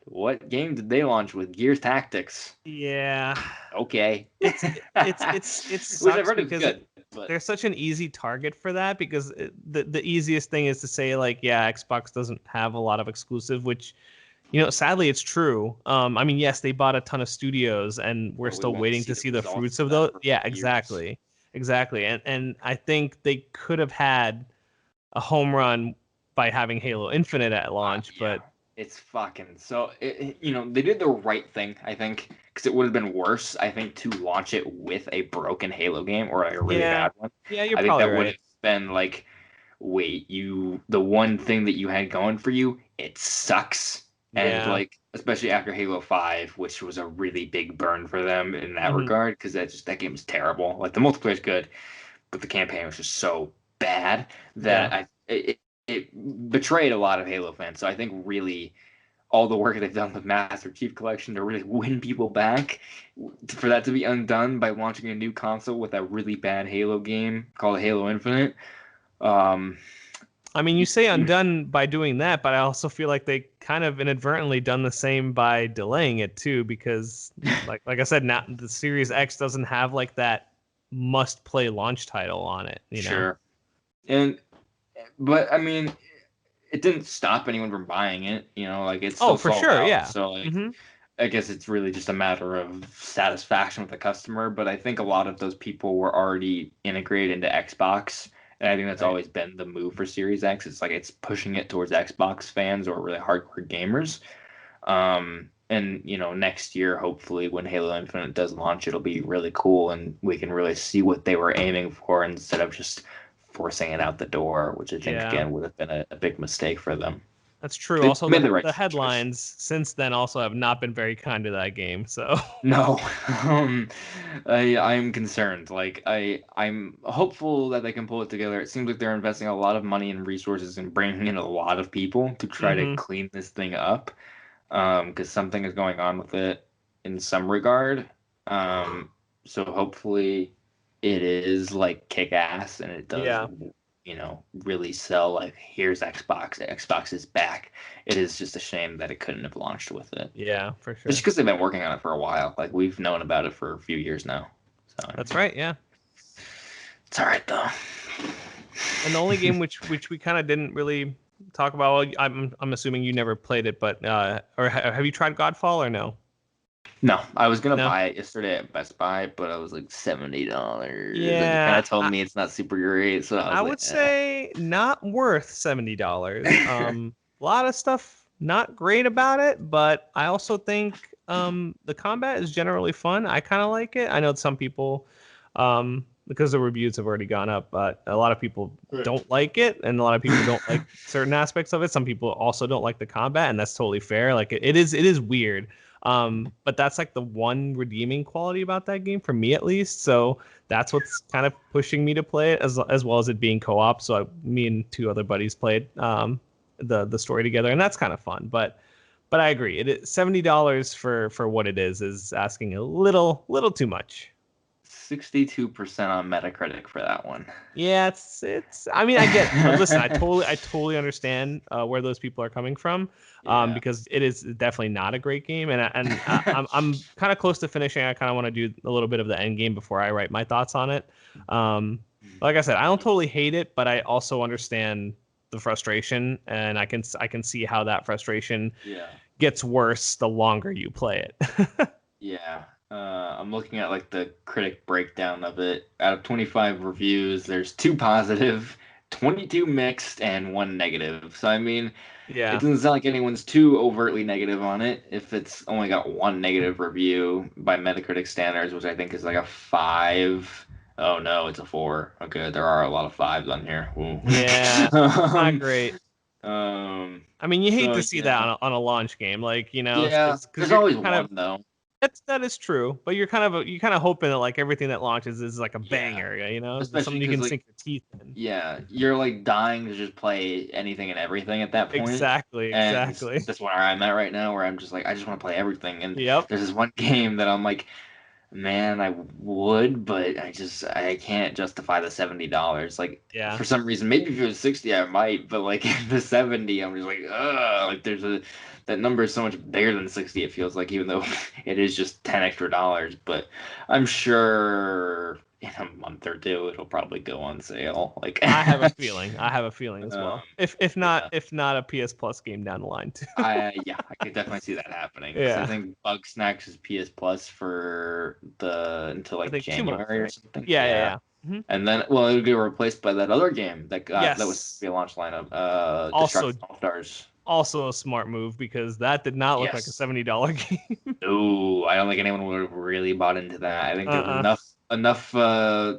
Speaker 1: what game did they launch with Gears Tactics?
Speaker 2: Yeah.
Speaker 1: Okay.
Speaker 2: It
Speaker 1: Which I've
Speaker 2: sucks
Speaker 1: heard is
Speaker 2: because
Speaker 1: good, but
Speaker 2: they're such an easy target for that because the easiest thing is to say like, yeah, Xbox doesn't have a lot of exclusive, which sadly it's true. I mean, yes, they bought a ton of studios and we're
Speaker 1: but we
Speaker 2: still
Speaker 1: won't
Speaker 2: waiting
Speaker 1: see
Speaker 2: to
Speaker 1: the
Speaker 2: see the
Speaker 1: results
Speaker 2: fruits
Speaker 1: of
Speaker 2: of
Speaker 1: that
Speaker 2: those.
Speaker 1: for
Speaker 2: Yeah,
Speaker 1: years.
Speaker 2: exactly. And I think they could have had a home run by having Halo Infinite at launch,
Speaker 1: Yeah,
Speaker 2: but
Speaker 1: it's fucking so. They did the right thing, I think, because it would have been worse, I think, to launch it with a broken Halo game or like a really
Speaker 2: yeah,
Speaker 1: bad one.
Speaker 2: yeah, you're
Speaker 1: I think
Speaker 2: probably
Speaker 1: that would have
Speaker 2: right.
Speaker 1: been like, wait, the one thing that you had going for you, it sucks. And
Speaker 2: Yeah.
Speaker 1: like, especially after Halo 5, which was a really big burn for them in that
Speaker 2: Hmm.
Speaker 1: regard, because that game was terrible. Like the multiplayer's good, but the campaign was just so bad
Speaker 2: Yeah.
Speaker 1: that it betrayed a lot of Halo fans. So I think really all the work they've done with Master Chief Collection to really win people back, for that to be undone by launching a new console with a really bad Halo game called Halo Infinite. Um,
Speaker 2: I mean, you say undone by doing that, but I also feel like they kind of inadvertently done the same by delaying it too, because like I said, now the Series X doesn't have like that must play launch title on it,
Speaker 1: sure, and but I mean, it didn't stop anyone from buying it. Like it's
Speaker 2: Oh,
Speaker 1: still
Speaker 2: for
Speaker 1: sold
Speaker 2: sure,
Speaker 1: out.
Speaker 2: yeah.
Speaker 1: So like
Speaker 2: Hmm.
Speaker 1: I guess it's really just a matter of satisfaction with the customer, but I think a lot of those people were already integrated into Xbox, and I think that's
Speaker 2: Right.
Speaker 1: always been the move for Series X. It's like it's pushing it towards Xbox fans or really hardcore gamers. And next year, hopefully, when Halo Infinite does launch, it'll be really cool, and we can really see what they were aiming for instead of just forcing it out the door, which I think
Speaker 2: Yeah.
Speaker 1: again would have been a big mistake for them.
Speaker 2: That's true.
Speaker 1: They
Speaker 2: Also,
Speaker 1: made the right
Speaker 2: the
Speaker 1: choice.
Speaker 2: headlines since then also have not been very kind to that game. So
Speaker 1: No, um, I'm concerned. Like I'm hopeful that they can pull it together. It seems like they're investing a lot of money and resources and bringing in a lot of people to try to
Speaker 2: hmm.
Speaker 1: clean this thing up. Because something is going on with it in some regard. Um, so hopefully it is like kick ass and it does,
Speaker 2: Yeah.
Speaker 1: really sell. Like here's Xbox. Xbox is back. It is just a shame that it couldn't have launched with it.
Speaker 2: Yeah, for
Speaker 1: Just
Speaker 2: sure.
Speaker 1: because they've been working on it for a while. Like we've known about it for a few years now. So I
Speaker 2: That's
Speaker 1: mean,
Speaker 2: right. Yeah.
Speaker 1: it's all right though.
Speaker 2: And the only game which we kind of didn't really talk about. Well, I'm assuming you never played it, but or have you tried Godfall or no?
Speaker 1: No, I was gonna
Speaker 2: No.
Speaker 1: buy it yesterday at Best Buy, but I was like $70, and you kind
Speaker 2: Yeah,
Speaker 1: of told me it's not super great, so I
Speaker 2: I
Speaker 1: was like,
Speaker 2: would say not worth $70. A lot of stuff not great about it, but I also think the combat is generally fun. I kind of like it. I know some people because the reviews have already gone up, but a lot of people
Speaker 1: Right.
Speaker 2: don't like it, and a lot of people don't like certain aspects of it. Some people also don't like the combat, and that's totally fair. Like it is weird. But that's like the one redeeming quality about that game for me at least. So that's what's kind of pushing me to play it as well as it being co-op. So me and two other buddies played the story together, and that's kind of fun. But I agree, it is $70 for what it is asking a little too much.
Speaker 1: 62% on Metacritic for that one.
Speaker 2: Yeah, it's. I mean, I get. Listen, I totally understand where those people are coming from,
Speaker 1: Yeah.
Speaker 2: because it is definitely not a great game, I'm kind of close to finishing. I kind of want to do a little bit of the end game before I write my thoughts on it. Like I said, I don't totally hate it, but I also understand the frustration, and I can see how that frustration
Speaker 1: Yeah.
Speaker 2: gets worse the longer you play it.
Speaker 1: Yeah. I'm looking at like the critic breakdown of it. Out of 25 reviews, there's two positive, 22 mixed and 1 negative. So I mean, it
Speaker 2: Yeah.
Speaker 1: doesn't sound like anyone's too overtly negative on it. If it's only got 1 negative review by Metacritic standards, which I think is like a 5. Oh no, it's a 4. Okay, there are a lot of 5s on here. Ooh.
Speaker 2: Yeah. Not great. I mean, you hate
Speaker 1: So
Speaker 2: to see that
Speaker 1: yeah,
Speaker 2: on a launch game, like,
Speaker 1: yeah.
Speaker 2: because
Speaker 1: There's
Speaker 2: you're
Speaker 1: always
Speaker 2: kind of
Speaker 1: one though.
Speaker 2: that is true, but you're kind of hoping that like everything that launches is like a
Speaker 1: Yeah,
Speaker 2: banger,
Speaker 1: especially
Speaker 2: something you
Speaker 1: because
Speaker 2: can
Speaker 1: like
Speaker 2: sink your teeth in.
Speaker 1: yeah, you're like dying to just play anything and everything at that point.
Speaker 2: Exactly,
Speaker 1: And
Speaker 2: exactly.
Speaker 1: that's where I'm at right now, where I'm just like, I just want to play everything. And
Speaker 2: Yep.
Speaker 1: there's this one game that I'm like, man, I would, but I can't justify the $70. Like
Speaker 2: Yeah.
Speaker 1: for some reason, maybe if it was 60, I might, but like the 70, I'm just like, ugh, like that number is so much bigger than 60, it feels like, even though it is just 10 extra dollars. But I'm sure in a month or two it'll probably go on sale. Like
Speaker 2: I have a feeling. I have a feeling as
Speaker 1: um,
Speaker 2: well. If
Speaker 1: yeah.
Speaker 2: not a PS Plus game down the line too.
Speaker 1: I could definitely see that happening because I
Speaker 2: Yeah.
Speaker 1: think Bug Snacks is PS Plus for the until
Speaker 2: I
Speaker 1: like
Speaker 2: think 2 months,
Speaker 1: January or
Speaker 2: right?
Speaker 1: something.
Speaker 2: Yeah,
Speaker 1: Yeah,
Speaker 2: yeah, yeah.
Speaker 1: and then well, it'll get replaced by that other game that was supposed to
Speaker 2: Yes.
Speaker 1: be a launch lineup.
Speaker 2: Also
Speaker 1: Destruction All Stars.
Speaker 2: also a smart move because that did not look like a
Speaker 1: Yes.
Speaker 2: $70 game.
Speaker 1: No, I don't think anyone would have really bought into that. I think there's
Speaker 2: Uh-uh.
Speaker 1: enough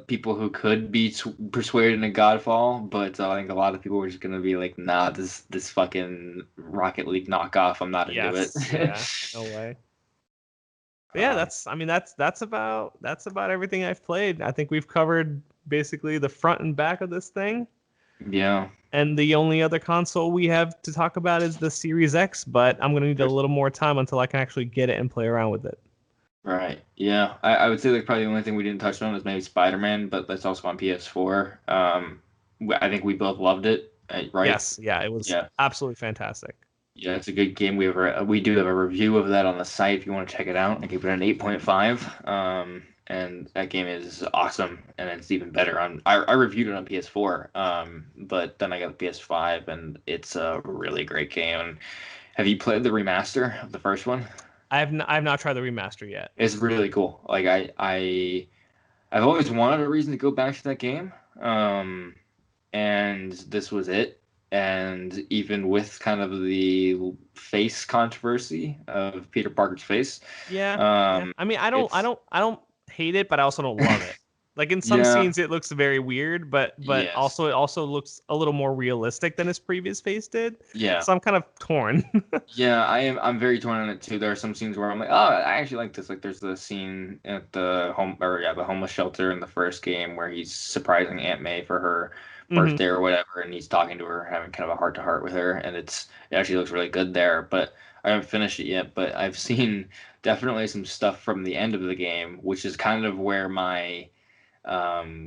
Speaker 1: people who could be persuaded into Godfall, but I think a lot of people were just gonna be like, nah, this fucking Rocket League knockoff, I'm not into it.
Speaker 2: Yes, yeah. No way. But yeah,
Speaker 1: Um,
Speaker 2: that's about everything I've played. I think we've covered basically the front and back of this thing.
Speaker 1: yeah.
Speaker 2: And the only other console we have to talk about is the Series X, but I'm gonna need a little more time until I can actually get it and play around with it.
Speaker 1: Right. Yeah. I would say like probably the only thing we didn't touch on is maybe Spider-Man, but that's also on PS4. I think we both loved it, right?
Speaker 2: Yes, yeah, it was
Speaker 1: Yeah.
Speaker 2: absolutely fantastic.
Speaker 1: Yeah, it's a good game. We do have a review of that on the site if you want to check it out. I gave it an 8.5. And that game is awesome, and it's even better on. I reviewed it on PS4. But then I got the PS5, and it's a really great game. Have you played the remaster of the first one?
Speaker 2: I have not tried the remaster yet.
Speaker 1: It's really cool. Like I've always wanted a reason to go back to that game. And this was it. And even with kind of the face controversy of Peter Parker's face,
Speaker 2: Yeah, yeah.
Speaker 1: um,
Speaker 2: I mean,
Speaker 1: it's
Speaker 2: I don't hate it, but I also don't love it. Like in some
Speaker 1: yeah,
Speaker 2: scenes, it looks very weird, but
Speaker 1: yes,
Speaker 2: also it also looks a little more realistic than his previous face did.
Speaker 1: yeah.
Speaker 2: So I'm kind of torn.
Speaker 1: Yeah, I'm very torn on it too. There are some scenes where I'm like, oh, I actually like this. Like there's the scene at the homeless shelter in the first game where he's surprising Aunt May for her
Speaker 2: Hmm.
Speaker 1: birthday or whatever, and he's talking to her, having kind of a heart to heart with her, and it actually looks really good there. But I haven't finished it yet. But I've seen definitely some stuff from the end of the game, which is kind of where my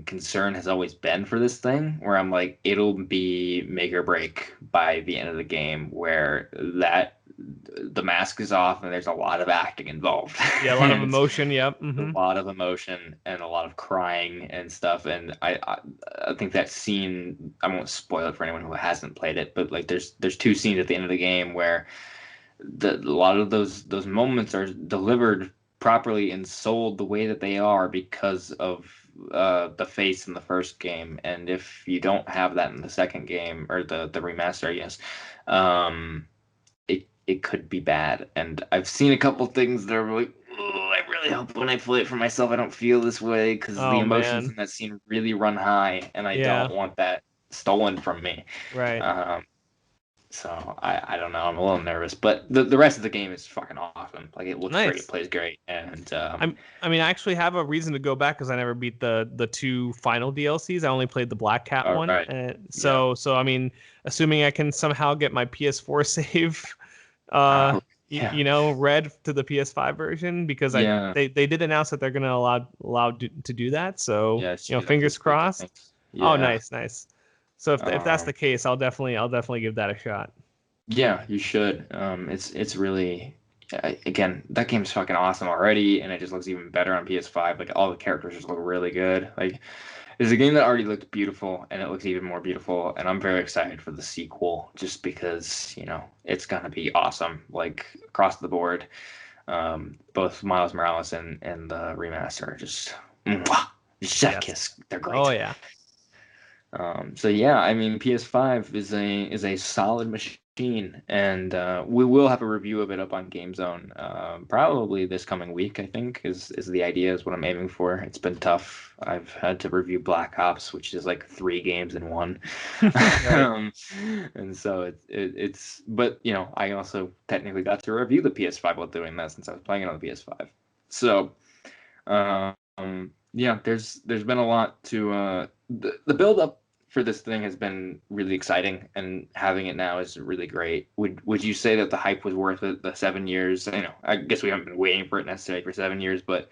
Speaker 1: concern has always been for this thing, where I'm like, it'll be make or break by the end of the game, where the mask is off and there's a lot of acting involved.
Speaker 2: Yeah, a lot of
Speaker 1: And
Speaker 2: emotion. Yep.
Speaker 1: a
Speaker 2: Hmm.
Speaker 1: lot of emotion and a lot of crying and stuff. And I think that scene, I won't spoil it for anyone who hasn't played it, but like there's two scenes at the end of the game where a lot of those moments are delivered properly and sold the way that they are because of the face in the first game. And if you don't have that in the second game or the remaster, I guess, it could be bad. And I've seen a couple things that are like, oh, I really hope when I play it for myself, I don't feel this way because the
Speaker 2: Oh
Speaker 1: emotions
Speaker 2: man.
Speaker 1: in that scene really run high, and I
Speaker 2: Yeah.
Speaker 1: don't want that stolen from me.
Speaker 2: Right.
Speaker 1: Um, so I don't know. I'm a little nervous, but the rest of the game is fucking awesome. Like it looks great, it
Speaker 2: Nice.
Speaker 1: plays great, and
Speaker 2: I mean, I actually have a reason to go back because I never beat the two final DLCs. I only played the Black Cat
Speaker 1: all
Speaker 2: one,
Speaker 1: right,
Speaker 2: and
Speaker 1: yeah,
Speaker 2: so I mean, assuming I can somehow get my PS4 save,
Speaker 1: yeah,
Speaker 2: read to the PS5 version because
Speaker 1: yeah,
Speaker 2: they did announce that they're gonna to do that. So
Speaker 1: yeah. It's due up
Speaker 2: fingers
Speaker 1: this week, I think.
Speaker 2: crossed. Oh,
Speaker 1: Yeah,
Speaker 2: nice, nice. So if that's
Speaker 1: um,
Speaker 2: the case, I'll definitely give that a shot.
Speaker 1: yeah, you should. It's really. Again, that game's fucking awesome already, and it just looks even better on PS5. Like all the characters just look really good. Like it's a game that already looked beautiful, and it looks even more beautiful. And I'm very excited for the sequel, just because it's gonna be awesome, like across the board. Both Miles Morales and the remaster are just mwah, chef
Speaker 2: Yes.
Speaker 1: kiss. They're
Speaker 2: Oh
Speaker 1: great.
Speaker 2: yeah.
Speaker 1: So yeah, I mean, PS5 is a solid machine, and we will have a review of it up on GameZone probably this coming week. I think is the idea, is what I'm aiming for. It's been tough. I've had to review Black Ops, which is like 3 games in one,
Speaker 2: Right.
Speaker 1: and so it's. But I also technically got to review the PS5 while doing that since I was playing it on the PS5. So. Yeah, there's been a lot to the build up for this thing has been really exciting, and having it now is really great. Would you say that the hype was worth it? The 7 years, I guess we haven't been waiting for it necessarily for 7 years, but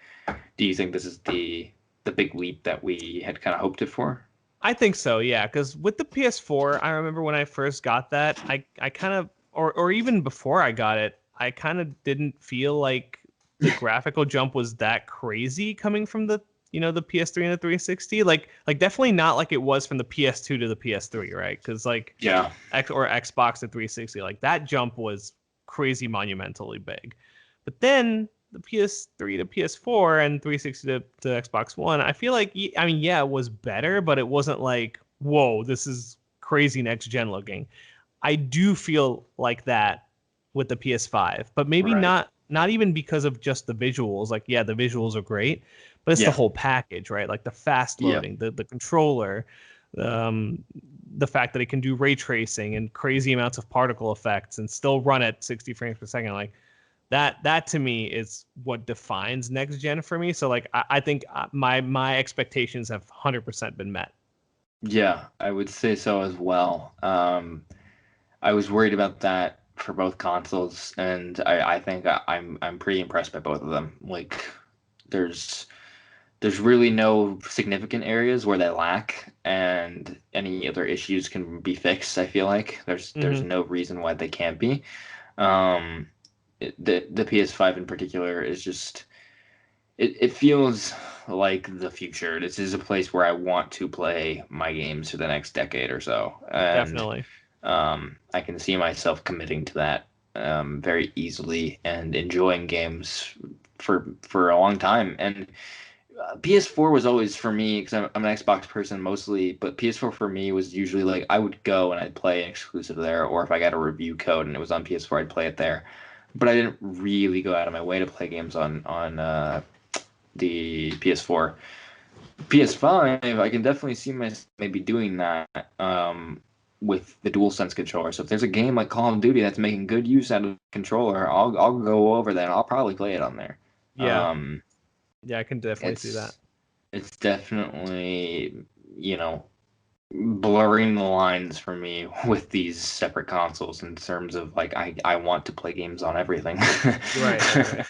Speaker 1: do you think this is the big leap that we had kind of hoped it for?
Speaker 2: I think so, yeah. Because with the PS4, I remember when I first got that, I kind of, or even before I got it, I kind of didn't feel like the graphical jump was that crazy coming from the PS3 and the 360. Like definitely not like it was from the PS2 to the PS3, right? Because like
Speaker 1: Yeah,
Speaker 2: Xbox to 360, like that jump was crazy monumentally big. But then the PS3 to PS4 and 360 to Xbox One, I feel like, I mean, yeah, it was better, but it wasn't like, whoa, this is crazy next gen looking. I do feel like that with the PS5, but maybe
Speaker 1: right.
Speaker 2: not even because of just the visuals. Like, yeah, the visuals are great, but it's the
Speaker 1: Yeah,
Speaker 2: whole package, right? Like the fast
Speaker 1: yeah,
Speaker 2: loading, the controller, um, the fact that it can do ray tracing and crazy amounts of particle effects and still run at 60 frames per second. Like that to me is what defines next gen for me. So like I think my expectations have 100% been met.
Speaker 1: yeah. I would say so as well. I was worried about that for both consoles, and I think I'm pretty impressed by both of them. Like, there's there's really no significant areas where they lack, and any other issues can be fixed. I feel like there's
Speaker 2: Hmm.
Speaker 1: no reason why they can't be. Um, the PS5 in particular is just it feels like the future. This is a place where I want to play my games for the next decade or so, and
Speaker 2: Definitely.
Speaker 1: I can see myself committing to that very easily and enjoying games for a long time. And PS4 was always for me, because I'm an Xbox person mostly, but PS4 for me was usually like I would go and I'd play an exclusive there, or if I got a review code and it was on PS4, I'd play it there. But I didn't really go out of my way to play games on the PS4. PS5, I can definitely see myself maybe doing that with the DualSense controller. So if there's a game like Call of Duty that's making good use out of the controller, I'll go over there and I'll probably play it on there.
Speaker 2: Yeah.
Speaker 1: Um,
Speaker 2: Yeah, I can definitely see that.
Speaker 1: it's definitely, you know, blurring the lines for me with these separate consoles in terms of like I want to play games on everything.
Speaker 2: Right.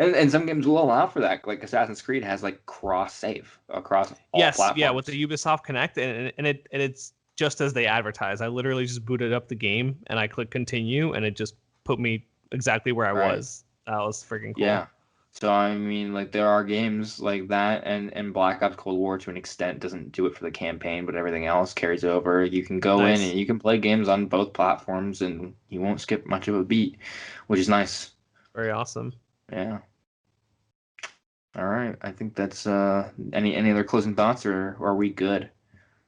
Speaker 1: And some games will allow for that. Like Assassin's Creed has like cross save across all
Speaker 2: Yes, yeah, with
Speaker 1: platforms.
Speaker 2: the Ubisoft Connect, and it's just as they advertise. I literally just booted up the game and I click continue, and it just put me exactly where I
Speaker 1: Right.
Speaker 2: was. That was freaking cool.
Speaker 1: Yeah. So I mean, like there are games like that, and Black Ops Cold War to an extent doesn't do it for the campaign, but everything else carries over. You can go in
Speaker 2: Nice.
Speaker 1: and you can play games on both platforms, and you won't skip much of a beat, which is nice.
Speaker 2: Very awesome.
Speaker 1: Yeah. All right. I think that's any other closing thoughts, or are we good?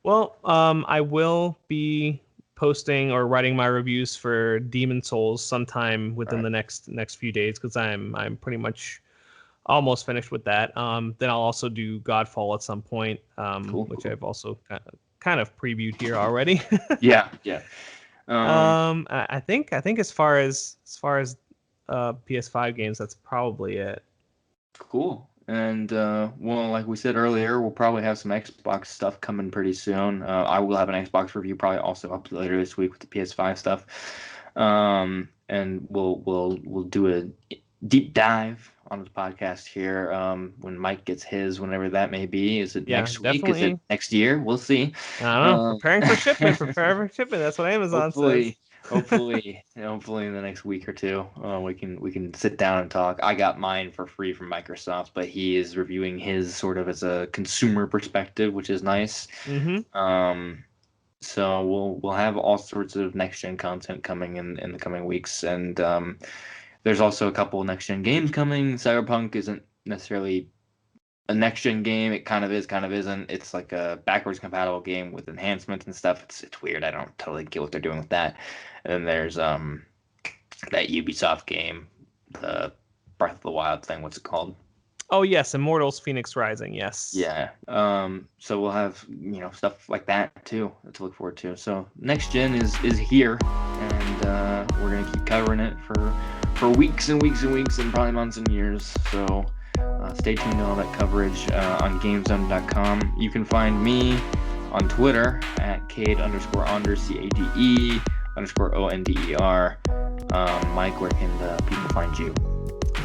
Speaker 2: Well, I will be posting or writing my reviews for Demon Souls sometime
Speaker 1: All
Speaker 2: within
Speaker 1: right.
Speaker 2: the next few days because I'm pretty much almost finished with that. Then I'll also do Godfall at some point,
Speaker 1: Cool.
Speaker 2: which
Speaker 1: Cool.
Speaker 2: I've also kind of previewed here already.
Speaker 1: Yeah. Yeah. Um.
Speaker 2: I think as far as PS5 games, that's probably it.
Speaker 1: Cool. And well, like we said earlier, we'll probably have some Xbox stuff coming pretty soon. I will have an Xbox review probably also up later this week with the PS5 stuff. And we'll do a deep dive on the podcast here when Mike gets his, whenever that may be. Is it
Speaker 2: Yeah,
Speaker 1: next week? Is it
Speaker 2: definitely.
Speaker 1: next year? We'll see.
Speaker 2: I don't know.
Speaker 1: Uh,
Speaker 2: Preparing for shipment. Prepare for shipment. That's what Amazon says.
Speaker 1: hopefully, hopefully in the next week or two, we can sit down and talk. I got mine for free from Microsoft, but he is reviewing his sort of as a consumer perspective, which is nice.
Speaker 2: Mm-hmm.
Speaker 1: Um, so we'll have all sorts of next gen content coming in the coming weeks, and there's also a couple next gen games coming. Cyberpunk isn't necessarily a next gen game. It kind of is, kind of isn't. It's like a backwards compatible game with enhancements and stuff. It's weird. I don't totally get what they're doing with that. And then there's that Ubisoft game, the Breath of the Wild thing. What's it called?
Speaker 2: Oh yes, Immortals Phoenix Rising. Yes.
Speaker 1: Yeah. So we'll have stuff like that too to look forward to. So next gen is here, and we're gonna keep covering it for weeks and weeks and weeks and probably months and years. So stay tuned to all that coverage on GameZone.com. You can find me on Twitter at Cade_Onder CADE_ONDER. Mike, where can the people find you?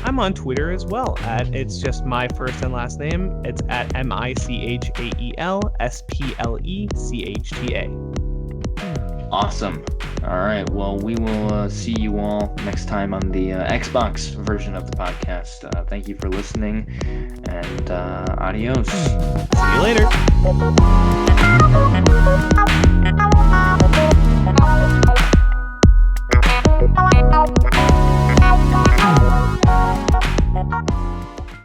Speaker 2: I'm on Twitter as well it's just my first and last name. It's at MICHAELSPLECHTA.
Speaker 1: Awesome. All right. Well, we will see you all next time on the Xbox version of the podcast. Thank you for listening, and adios.
Speaker 2: See you later.